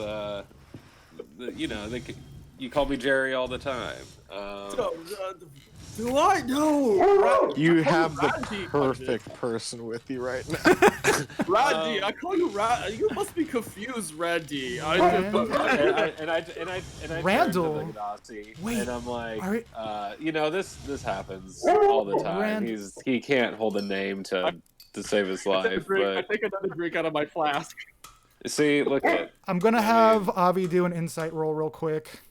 You know, you call me Jerry all the time. Do I know? You have the Randy, perfect person with you right now. Randy, I call you Randy. You must be confused, Randy. I and I Randall. turned to Vigadaci, Wait, and I'm like, are you know, this happens all the time. Rand- He can't hold a name to save his I life. But take another drink out of my flask. see, look at. I'm gonna have Avi do an insight roll real quick.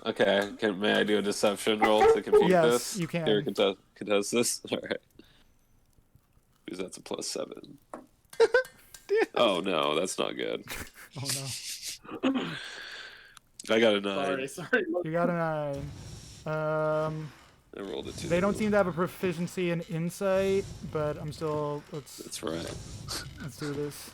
Okay, may I do a deception roll to compute Yes, this? you can. Here, contest this. All right. Because that's a +7. Oh no, that's not good. Oh no. I got a 9. Sorry. You got a 9. I rolled a 2. They don't seem to have a proficiency in insight, but I'm still. That's right. Let's do this.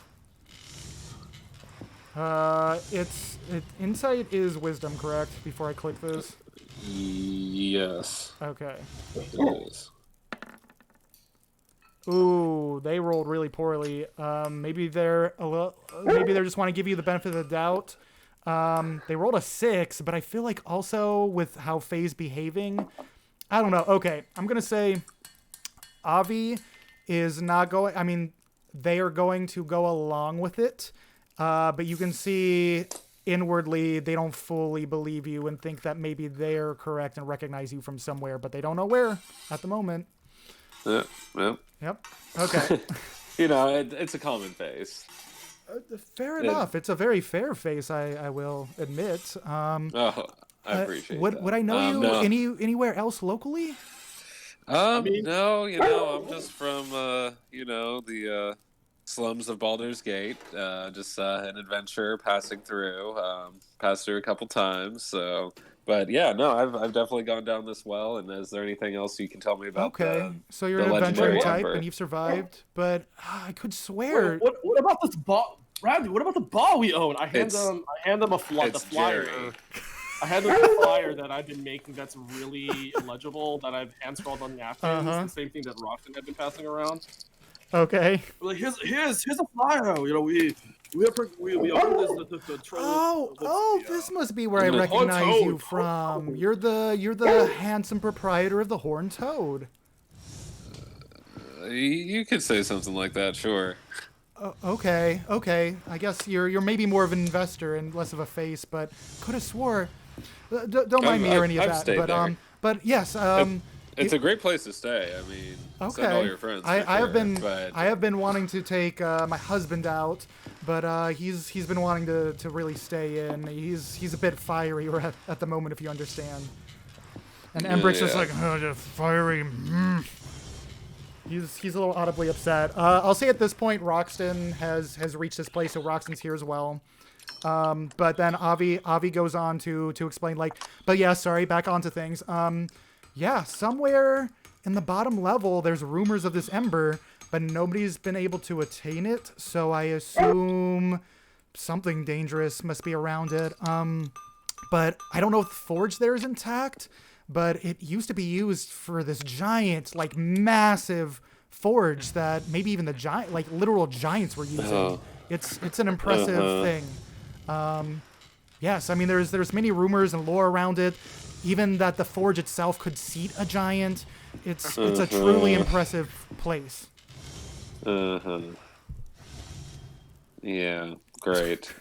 Insight is wisdom, correct? Before I click this. Yes, Okay. it is. Ooh, they rolled really poorly. Maybe they're maybe they just want to give you the benefit of the doubt. They rolled a 6, but I feel like also with how Faye's behaving, I don't know. Okay, I'm gonna say Avi is not going. I mean, they are going to go along with it, but you can see inwardly they don't fully believe you and think that maybe they're correct and recognize you from somewhere, but they don't know where at the moment. Yeah. Yep. Okay. You know, it's a common face. Fair enough. It's a very fair face, I will admit. Oh, I appreciate that. Would I know you no. anywhere else locally? No, you know, I'm just from, you know, the slums of Baldur's Gate. Just an adventure passing through. Passed through a couple times, so... But yeah, no, I've definitely gone down this well. And is there anything else you can tell me about? Okay, so you're the an adventure legendary type Ember? and you've survived, but I could swear. What about this ball, Randy? What about the ball we own? I hand them the flyer. Jerry. I hand them the flyer that I've been making. That's really illegible. That I've hand scrawled on napkins. The same thing that Roxton had been passing around. Okay. Like here's a flyer. You know we own this the troll. This must be where I recognize you from. You're the handsome proprietor of the Horned Toad. You could say something like that, sure. Okay. I guess you're maybe more of an investor and less of a face, but could have swore. Don't mind me or any of I've that. stayed there. But yes. It's a great place to stay. I mean, send all your friends. I but... have been wanting to take my husband out, but he's been wanting to really stay in. He's a bit fiery at the moment, if you understand. And Embrick's just like, oh, just fiery. He's a little audibly upset. I'll say at this point, Roxton has reached this place, so Roxton's here as well. But then Avi goes on to explain, like, but yeah, sorry, back onto things. Yeah, somewhere in the bottom level, there's rumors of this ember, but nobody's been able to attain it. So I assume something dangerous must be around it. But I don't know if the forge there is intact, but it used to be used for this giant, like massive forge that maybe even the giant, like literal giants were using. It's an impressive thing. Yes, I mean, there's many rumors and lore around it. Even that the forge itself could seat a giant. It's a truly impressive place. Yeah, great.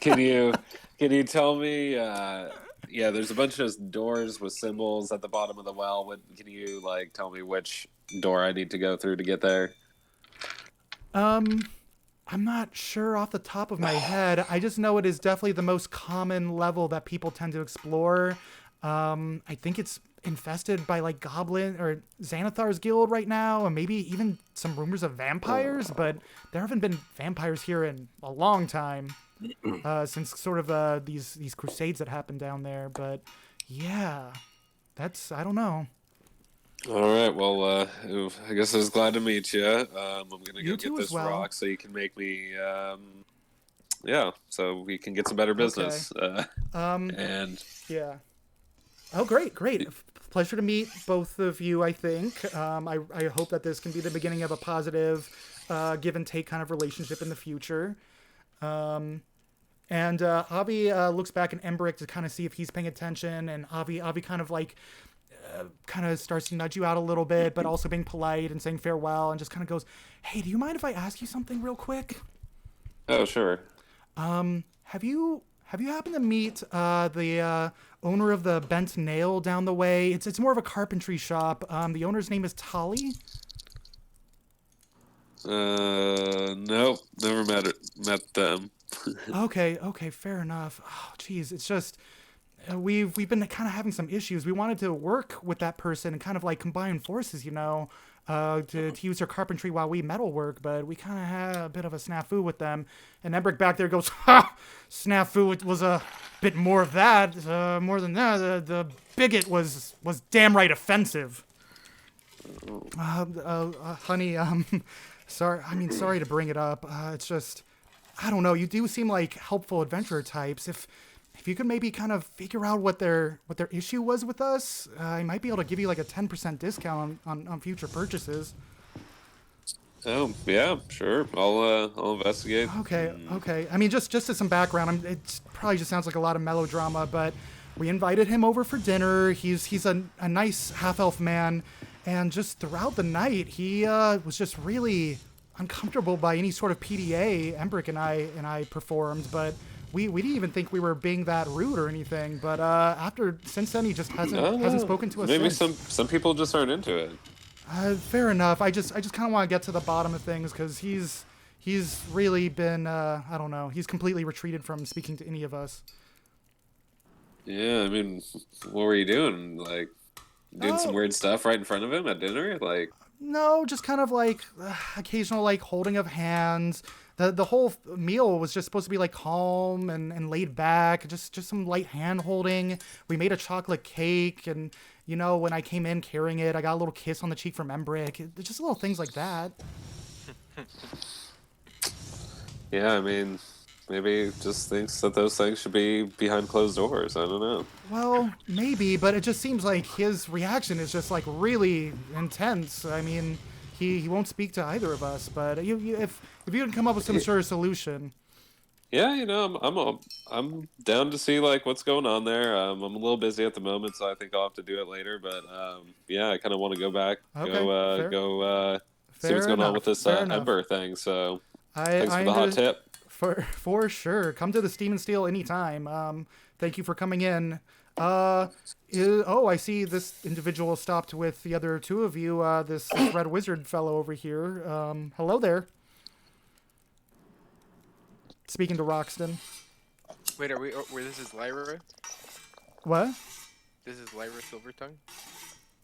Can you tell me? Yeah, there's a bunch of doors with symbols at the bottom of the well. Can you like tell me which door I need to go through to get there? I'm not sure off the top of my head. I just know it is definitely the most common level that people tend to explore. I think it's infested by like Goblin or Xanathar's guild right now, and maybe even some rumors of vampires. But there haven't been vampires here in a long time, since sort of these crusades that happened down there. But yeah, I don't know. All right. Well, I guess I was glad to meet you. I'm gonna You go too get as this well. rock so you can make me. Yeah, so we can get some better business. And yeah. Oh, great. Pleasure to meet both of you, I think. I hope that this can be the beginning of a positive give and take kind of relationship in the future. And Avi looks back at Embrick to kind of see if he's paying attention, and Avi kind of like kind of starts to nudge you out a little bit, but also being polite and saying farewell, and just kind of goes, "Hey, do you mind if I ask you something real quick?" oh, sure. Have you happened to meet the owner of the Bent Nail down the way? It's more of a carpentry shop. The owner's name is Tali. Nope, never met them. Okay, fair enough. Oh, geez, it's just we've been kind of having some issues. We wanted to work with that person and kind of like combine forces, to use their carpentry while we metalwork, but we kind of had a bit of a snafu with them. And Embrick back there goes, "Ha! Snafu, it was a bit more of that. More than that, the bigot was damn right offensive." Honey, sorry to bring it up. It's just, I don't know. You do seem like helpful adventurer types. If you could maybe kind of figure out what their issue was with us, I might be able to give you like a 10% discount on future purchases. Oh yeah, sure. I'll investigate. Okay. I mean, just as some background, it probably just sounds like a lot of melodrama, but we invited him over for dinner. He's a nice half-elf man, and just throughout the night, he was just really uncomfortable by any sort of PDA Embrick and I performed, but we didn't even think we were being that rude or anything. But since then, he just hasn't spoken to us. Maybe since. some people just aren't into it. Fair enough. I just kind of want to get to the bottom of things, because he's really been I don't know. He's completely retreated from speaking to any of us. Yeah, I mean, what were you doing? Like doing some weird stuff right in front of him at dinner? Like no, just kind of like occasional like holding of hands. The whole meal was just supposed to be like calm and laid back, just some light hand holding. We made a chocolate cake, and when I came in carrying it, I got a little kiss on the cheek from Embrick. Just little things like that. Yeah, I mean, maybe just thinks that those things should be behind closed doors. I don't know. Well, maybe, but it just seems like his reaction is just like really intense. I mean, he won't speak to either of us. But if you can come up with some sort of solution. Yeah, I'm down to see like what's going on there. I'm a little busy at the moment, so I think I'll have to do it later. But yeah, I kind of want to go back, see what's going on with this Ember thing. So thanks for the hot tip. For sure, come to the Steam and Steel anytime. Thank you for coming in. I see this individual stopped with the other two of you. This red wizard fellow over here. Hello there. Speaking to Roxton. Wait, are we? This is Lyra. What? This is Lyra Silvertongue.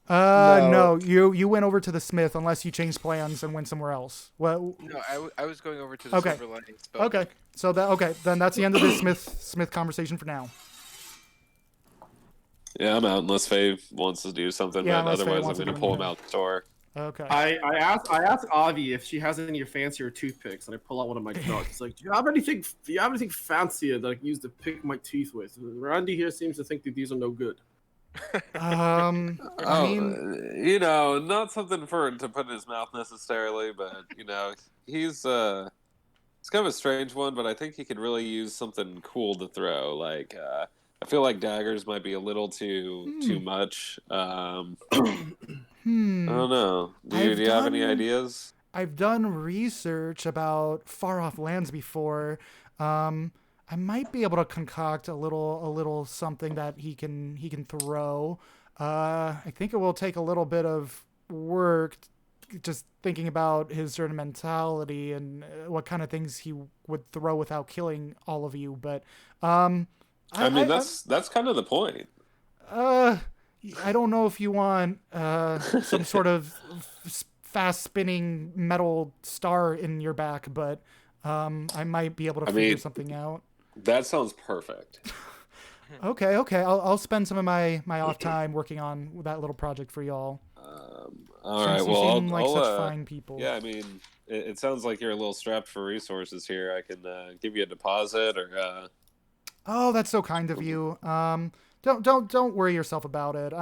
No. You went over to the Smith unless you changed plans and went somewhere else. Well, no, I was going over to the Silver Lining Spell. Okay, so then that's the end of this Smith conversation for now. Yeah, I'm out unless Faye wants to do something, but otherwise I'm going to pull him out the door. Okay. I asked Avi if she has any fancier toothpicks, and I pull out one of my darts. It's like, do you have anything fancier that I can use to pick my teeth with? Randy here seems to think that these are no good. I mean, not something for him to put in his mouth necessarily, but he's kind of a strange one, but I think he could really use something cool to throw. Like I feel like daggers might be a little too much. I don't know. Do you have any ideas? I've done research about far off lands before. I might be able to concoct a little something that he can throw. I think it will take a little bit of work, just thinking about his certain mentality and what kind of things he would throw without killing all of you. But that's kind of the point. I don't know if you want some sort of fast spinning metal star in your back, but I might be able to figure something out. That sounds perfect. Okay. I'll spend some of my off time working on that little project for y'all. All right. You Well, seem like such fine people. Yeah, I mean, it sounds like you're a little strapped for resources here. I can give you a deposit, or. Oh, that's so kind of you. Don't worry yourself about it.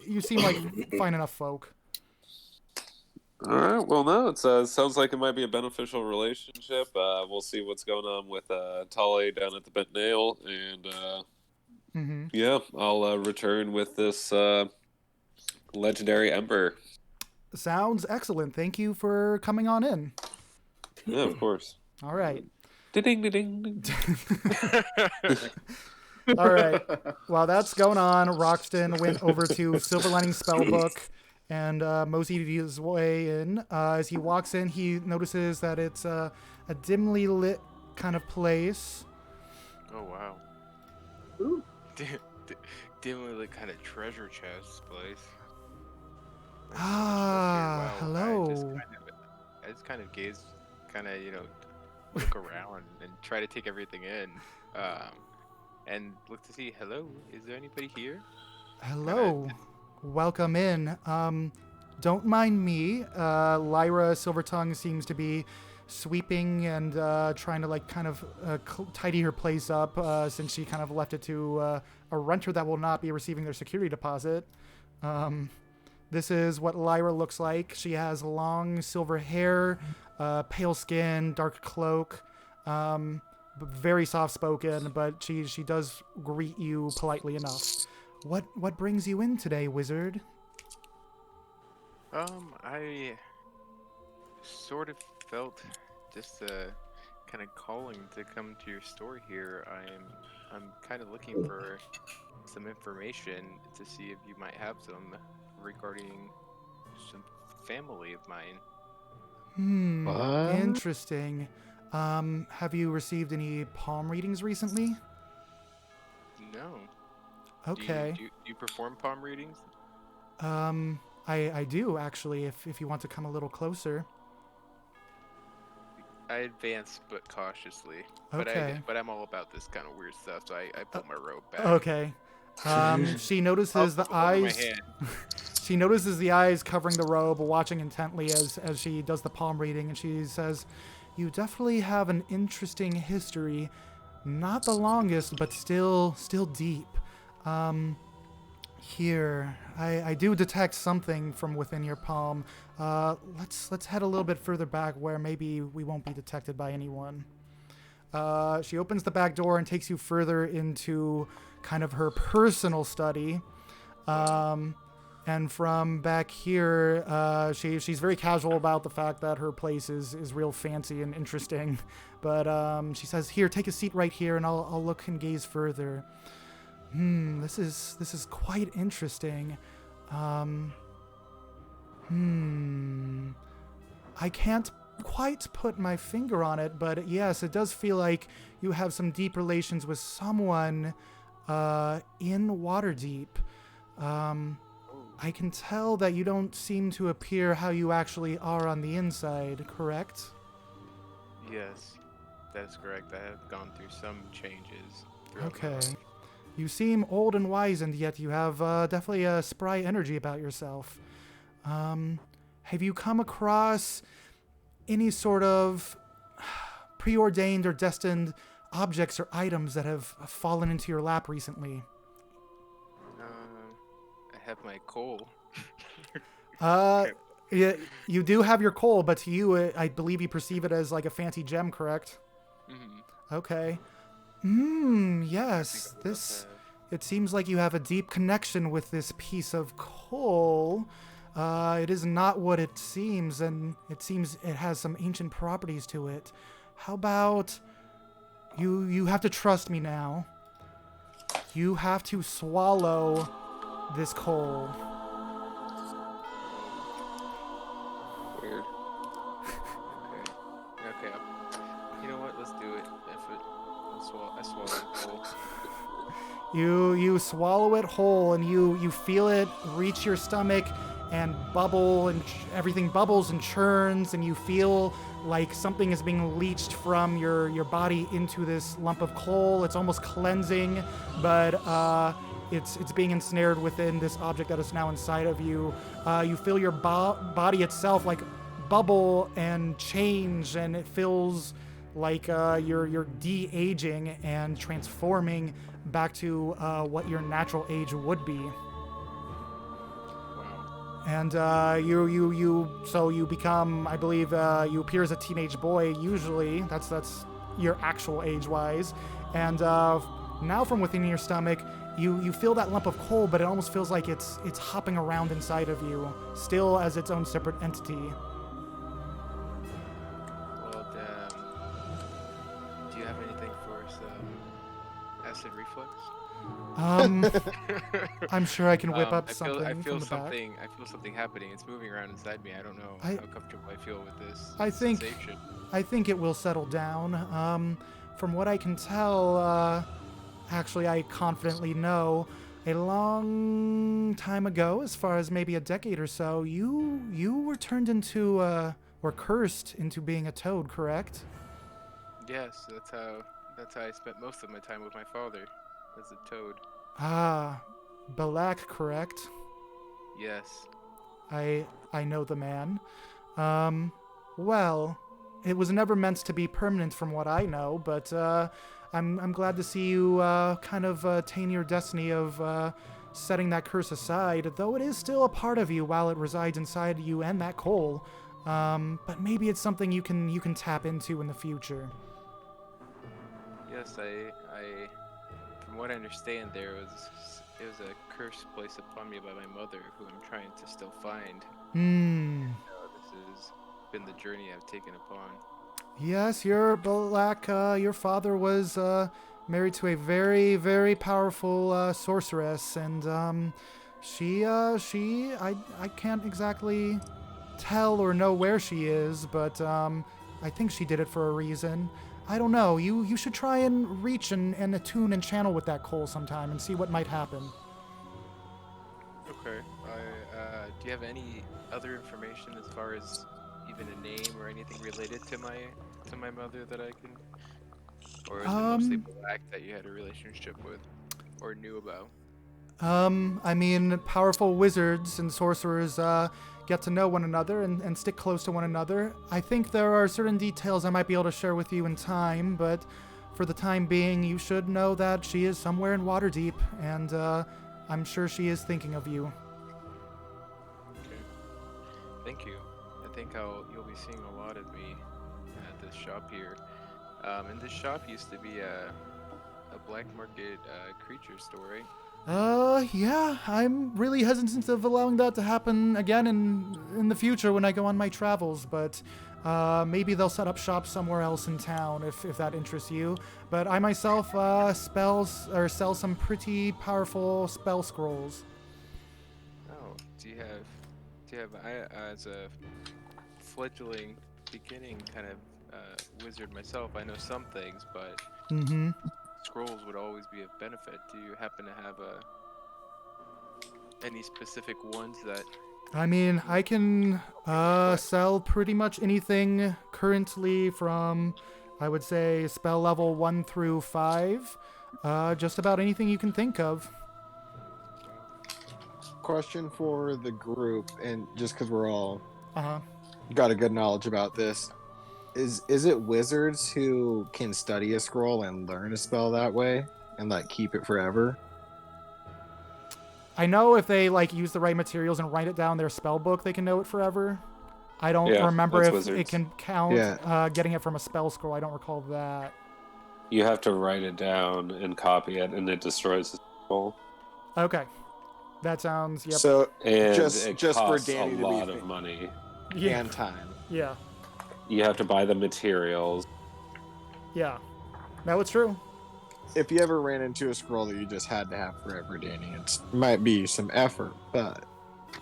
You seem like fine enough folk. All right. Well, no, it sounds like it might be a beneficial relationship. We'll see what's going on with Tully down at the Bent Nail, and yeah, I'll return with this legendary ember. Sounds excellent. Thank you for coming on in. Yeah, of course. All right. Ding ding ding. All right. While that's going on, Roxton went over to Silver Lining Spellbook and moseyed his way in. As he walks in, he notices that it's a dimly lit kind of place. Oh, wow. Ooh. Dimly lit kind of treasure chest place. Ah, Wow, hello. I just kind of gaze, look around and try to take everything in. And look to see, hello, is there anybody here? Hello. Welcome in. Don't mind me. Lyra Silvertongue seems to be sweeping and trying to tidy her place up since she kind of left it to a renter that will not be receiving their security deposit. This is what Lyra looks like. She has long silver hair, pale skin, dark cloak, very soft-spoken, but she does greet you politely enough. What brings you in today, wizard? I sort of felt just kind of calling to come to your store here. I'm kind of looking for some information to see if you might have some regarding some family of mine. What? Interesting. Have you received any palm readings recently? No. Okay. Do you perform palm readings? I do actually, if you want to come a little closer. I advance, but cautiously. Okay. But I'm all about this kind of weird stuff, so I pull my robe back. Okay. She notices the eyes. She notices the eyes covering the robe, watching intently as she does the palm reading, and she says, "You definitely have an interesting history. Not the longest, but still deep. Here, I do detect something from within your palm. Let's head a little bit further back where maybe we won't be detected by anyone." She opens the back door and takes you further into kind of her personal study. And from back here, she's very casual about the fact that her place is real fancy and interesting. But she says, "Here, take a seat right here, and I'll look and gaze further. This is quite interesting. I can't quite put my finger on it, but yes, it does feel like you have some deep relations with someone in Waterdeep. I can tell that you don't seem to appear how you actually are on the inside, correct?" Yes, that's correct. I have gone through some changes. throughout my Okay. life. You seem old and wizened, yet you have definitely a spry energy about yourself. Have you come across any sort of preordained or destined objects or items that have fallen into your lap recently? I have my coal. Yeah, you do have your coal, but to you, I believe you perceive it as like a fancy gem, correct? Mm-hmm. Okay. Yes. It seems like you have a deep connection with this piece of coal. It is not what it seems, and it seems it has some ancient properties to it. How about you have to trust me now. You have to swallow this coal. Weird. Okay. You know what? Let's do it. I swallow the coal. You swallow it whole, and you feel it reach your stomach and bubble, and everything bubbles and churns, and you feel like something is being leached from your body into this lump of coal. It's almost cleansing, but it's being ensnared within this object that is now inside of you. You feel your body itself like bubble and change, and it feels like you're de-aging and transforming back to what your natural age would be. And you become, I believe, you appear as a teenage boy. Usually, that's your actual age-wise. And now, from within your stomach, you feel that lump of coal, but it almost feels like it's hopping around inside of you, still as its own separate entity. Well, do you have anything for some acid reflux? I'm sure I can whip up I something feel from the back. I feel something happening. It's moving around inside me. I don't know how comfortable I feel with this sensation. I think it will settle down. From what I can tell, actually, I confidently know, a long time ago, as far as maybe a decade or so, you were turned into, or cursed into being a toad, correct? Yes, that's how I spent most of my time with my father, as a toad. Ah, Balak, correct? Yes. I know the man. Well, it was never meant to be permanent from what I know, but I'm glad to see you kind of attain your destiny of setting that curse aside, though it is still a part of you while it resides inside you and that coal. But maybe it's something you can tap into in the future. Yes, I from what I understand, it was a curse placed upon me by my mother, who I'm trying to still find. This has been the journey I've taken upon. Yes, your Balak, your father was married to a very, very powerful sorceress, and I can't exactly tell or know where she is, but I think she did it for a reason. I don't know. You should try and reach and attune and channel with that coal sometime and see what might happen. Okay. Do you have any other information as far as even a name or anything related to my mother that I can, or is it mostly Black that you had a relationship with or knew about? I mean, powerful wizards and sorcerers get to know one another and stick close to one another. I think there are certain details I might be able to share with you in time, but for the time being, you should know that she is somewhere in Waterdeep, and I'm sure she is thinking of you. Okay. Thank you. I think you'll be seeing a lot of me at this shop here. And this shop used to be a black market creature store, right? Yeah, I'm really hesitant of allowing that to happen again in the future when I go on my travels, but maybe they'll set up shop somewhere else in town if that interests you. But I myself sell some pretty powerful spell scrolls. Oh, do you have as a fledgling beginning kind of wizard myself, I know some things, but scrolls would always be of benefit. Do you happen to have any specific ones that... I mean, I can sell pretty much anything currently from, I would say, spell level 1 through 5. Just about anything you can think of. Question for the group, and just because we're all Uh-huh. got a good knowledge about this. Is it wizards who can study a scroll and learn a spell that way and like keep it forever? I know if they like use the right materials and write it down in their spell book, they can know it forever. I don't remember if wizards. it can count getting it from a spell scroll. I don't recall that. You have to write it down and copy it, and it destroys the scroll. Okay, that sounds So And just it for costs Danny a to lot be of money. and time. Yeah. You have to buy the materials. Yeah. No, it's true. If you ever ran into a scroll that you just had to have forever, Danny, it might be some effort, but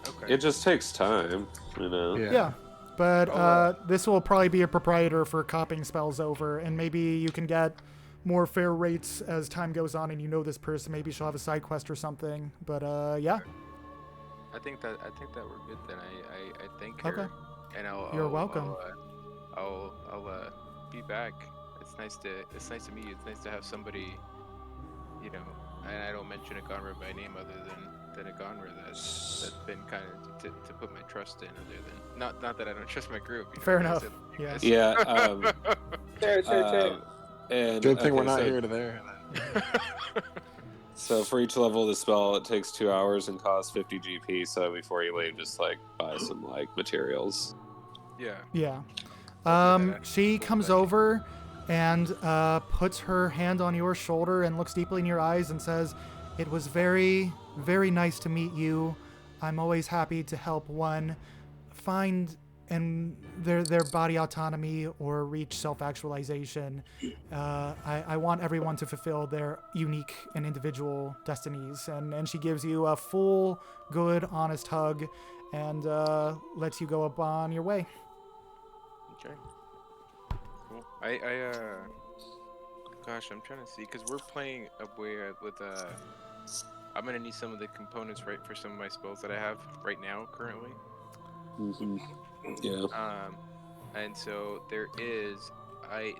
Okay. It just takes time, you know. Yeah. But this will probably be a proprietor for copying spells over, and maybe you can get more fair rates as time goes on, and you know this person. Maybe she'll have a side quest or something. But yeah. I think that we're good then. I thank her. Okay. And You're welcome. I'll be back. It's nice to meet you. It's nice to have somebody, you know, and I don't mention Agonra by name other than Agonra that's been kind of to put my trust in, other than not that I don't trust my group. You know, Fair enough. Yeah. Yeah. And Good thing we're not so, here today. So for each level of the spell, it takes 2 hours and costs 50 GP. So before you leave, just like buy some like materials. Yeah. Yeah. She comes over and puts her hand on your shoulder and looks deeply in your eyes and says, "It was very, very nice to meet you. I'm always happy to help one find and their body autonomy or reach self-actualization. I want everyone to fulfill their unique and individual destinies." And she gives you a full, good, honest hug and lets you go up on your way. Okay. Cool. Gosh, I'm trying to see, because we're playing with I'm gonna need some of the components right for some of my spells that I have right now currently. Mm-hmm. Yeah. And so there is, I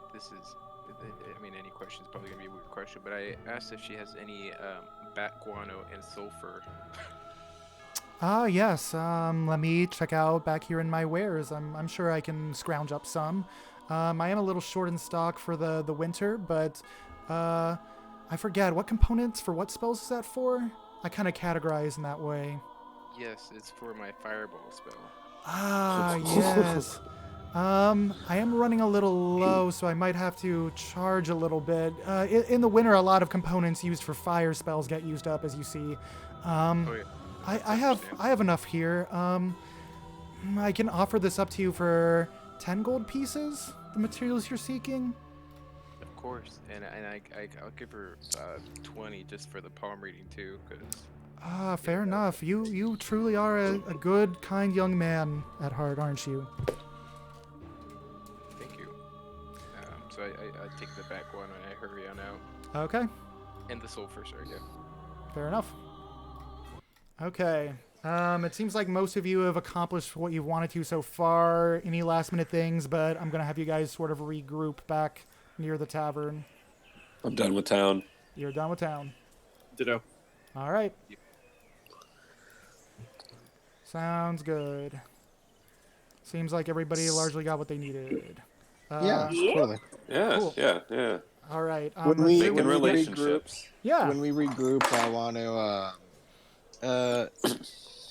mean, any question is probably gonna be a weird question, but I asked if she has any bat guano and sulfur. Yes. Let me check out back here in my wares. I'm sure I can scrounge up some. I am a little short in stock for the winter, but I forget what components for what spells is that for? I kind of categorize in that way. Yes, it's for my fireball spell. Yes. I am running a little low, so I might have to charge a little bit. In the winter, a lot of components used for fire spells get used up, as you see. Oh, yeah. I have enough here. I can offer this up to you for 10 gold pieces, the materials you're seeking. Of course, and I'll give her 20 just for the palm reading too, because. Fair enough. You truly are a good, kind young man at heart, aren't you? Thank you. So I take the back one and I hurry on out. Okay. And the sulfur, sorry, yeah. Fair enough. Okay. It seems like most of you have accomplished what you've wanted to so far. Any last minute things, but I'm gonna have you guys sort of regroup back near the tavern. I'm done with town. You're done with town. Ditto. All right. Sounds good. Seems like everybody largely got what they needed. Yeah, totally. Yeah, Cool. yeah. All right. When we Making relationships. Yeah. When we regroup, I want to.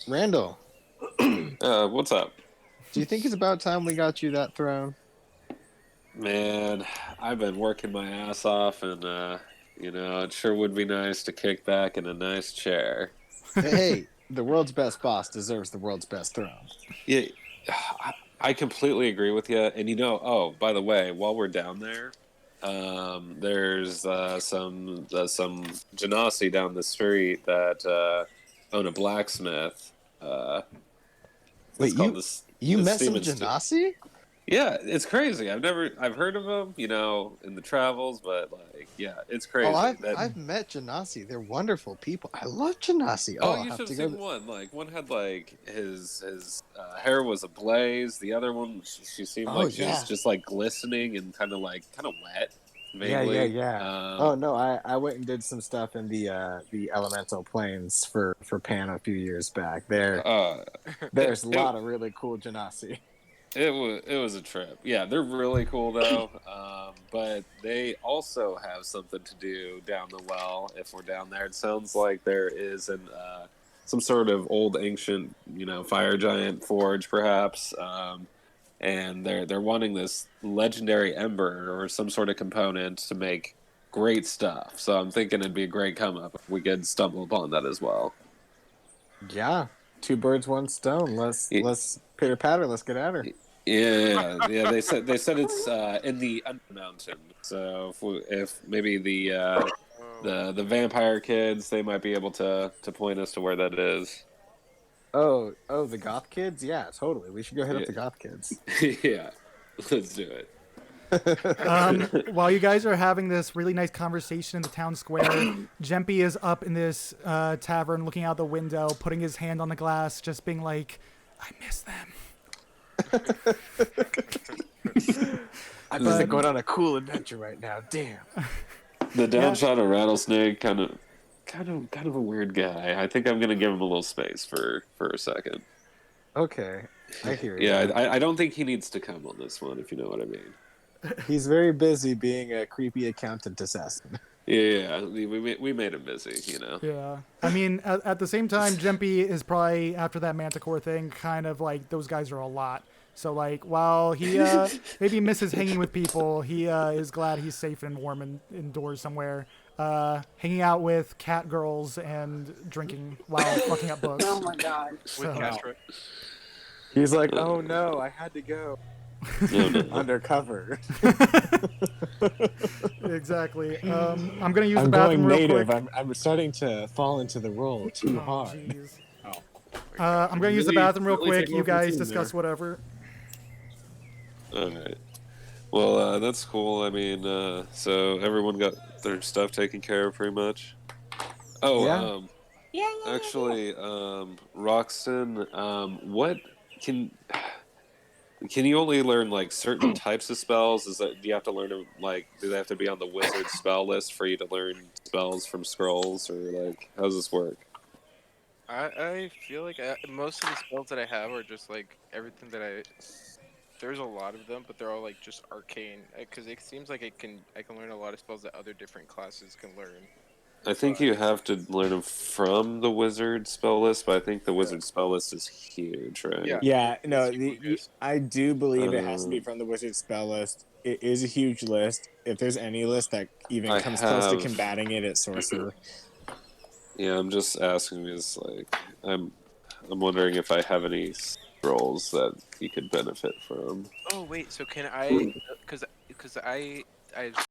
Randall, What's up? do you think it's about time we got you that throne? Man, I've been working my ass off, and it sure would be nice to kick back in a nice chair. Hey, the world's best boss deserves the world's best throne. Yeah, I completely agree with you. And oh, by the way, while we're down there, there's some Genasi down the street that own a blacksmith. Wait, you met some Steven Genasi? Yeah, it's crazy. I've heard of them, in the travels, but yeah, it's crazy. Oh, I've met Genasi. They're wonderful people. I love Genasi. Oh, you should have seen one. One had his hair was ablaze. The other one, she seemed like she was just glistening and kind of wet. Vaguely. Yeah. Oh no, I went and did some stuff in the elemental planes for Pan a few years back. There's a lot of really cool Genasi. It was a trip. Yeah, they're really cool though. But they also have something to do down the well if we're down there. It sounds like there is some sort of old ancient, fire giant forge perhaps. And they're wanting this legendary ember or some sort of component to make great stuff. So I'm thinking it'd be a great come up if we could stumble upon that as well. Yeah, 2 birds, 1 stone. Let's pitter patter. Let's get at her. Yeah. They said it's in the Undermountain. So if maybe the vampire kids, they might be able to point us to where that is. Oh, the goth kids? Yeah, totally. We should go hit up the goth kids. Yeah, let's do it. While you guys are having this really nice conversation in the town square, Jempy is up in this tavern looking out the window, putting his hand on the glass, just being like, I miss them. I'm just going on a cool adventure right now. Damn. The downshot of Rattlesnake, kind of a weird guy. I think I'm gonna give him a little space for a second. Okay, I hear you. Yeah, I don't think he needs to come on this one, if you know what I mean. He's very busy being a creepy accountant assassin. Yeah, we made him busy, you know. Yeah, I mean, at the same time, Jempy is probably, after that Manticore thing, kind of like, those guys are a lot. So, like, while he maybe misses hanging with people, he is glad he's safe and warm indoors somewhere, hanging out with cat girls and drinking while fucking up books. Oh my god. With Castro. He's like, oh no, I had to go undercover. Exactly. I'm gonna use the I'm bathroom going real native. quick. I'm starting to fall into the role too hard. Jeez. I'm gonna use the bathroom real quick. You guys discuss whatever. All right. Well, that's cool. I mean, so everyone got their stuff taken care of pretty much. Oh, Yeah. actually, Roxton, what can you only learn like certain types of spells? Do you have to learn them, like, do they have to be on the wizard spell list for you to learn spells from scrolls, or like how does this work? I feel like most of the spells that I have are just like everything that there's a lot of them, but they're all like just arcane. Because it seems like I can learn a lot of spells that other different classes can learn. I think you have to learn them from the wizard spell list, but I think the wizard spell list is huge, right? Yeah, no, I do believe it has to be from the wizard spell list. It is a huge list. If there's any list that even comes close to combating it, it's sorcerer. Yeah, I'm just asking because, like, I'm wondering if I have any scrolls that you could benefit from. Oh wait, so can I? Because I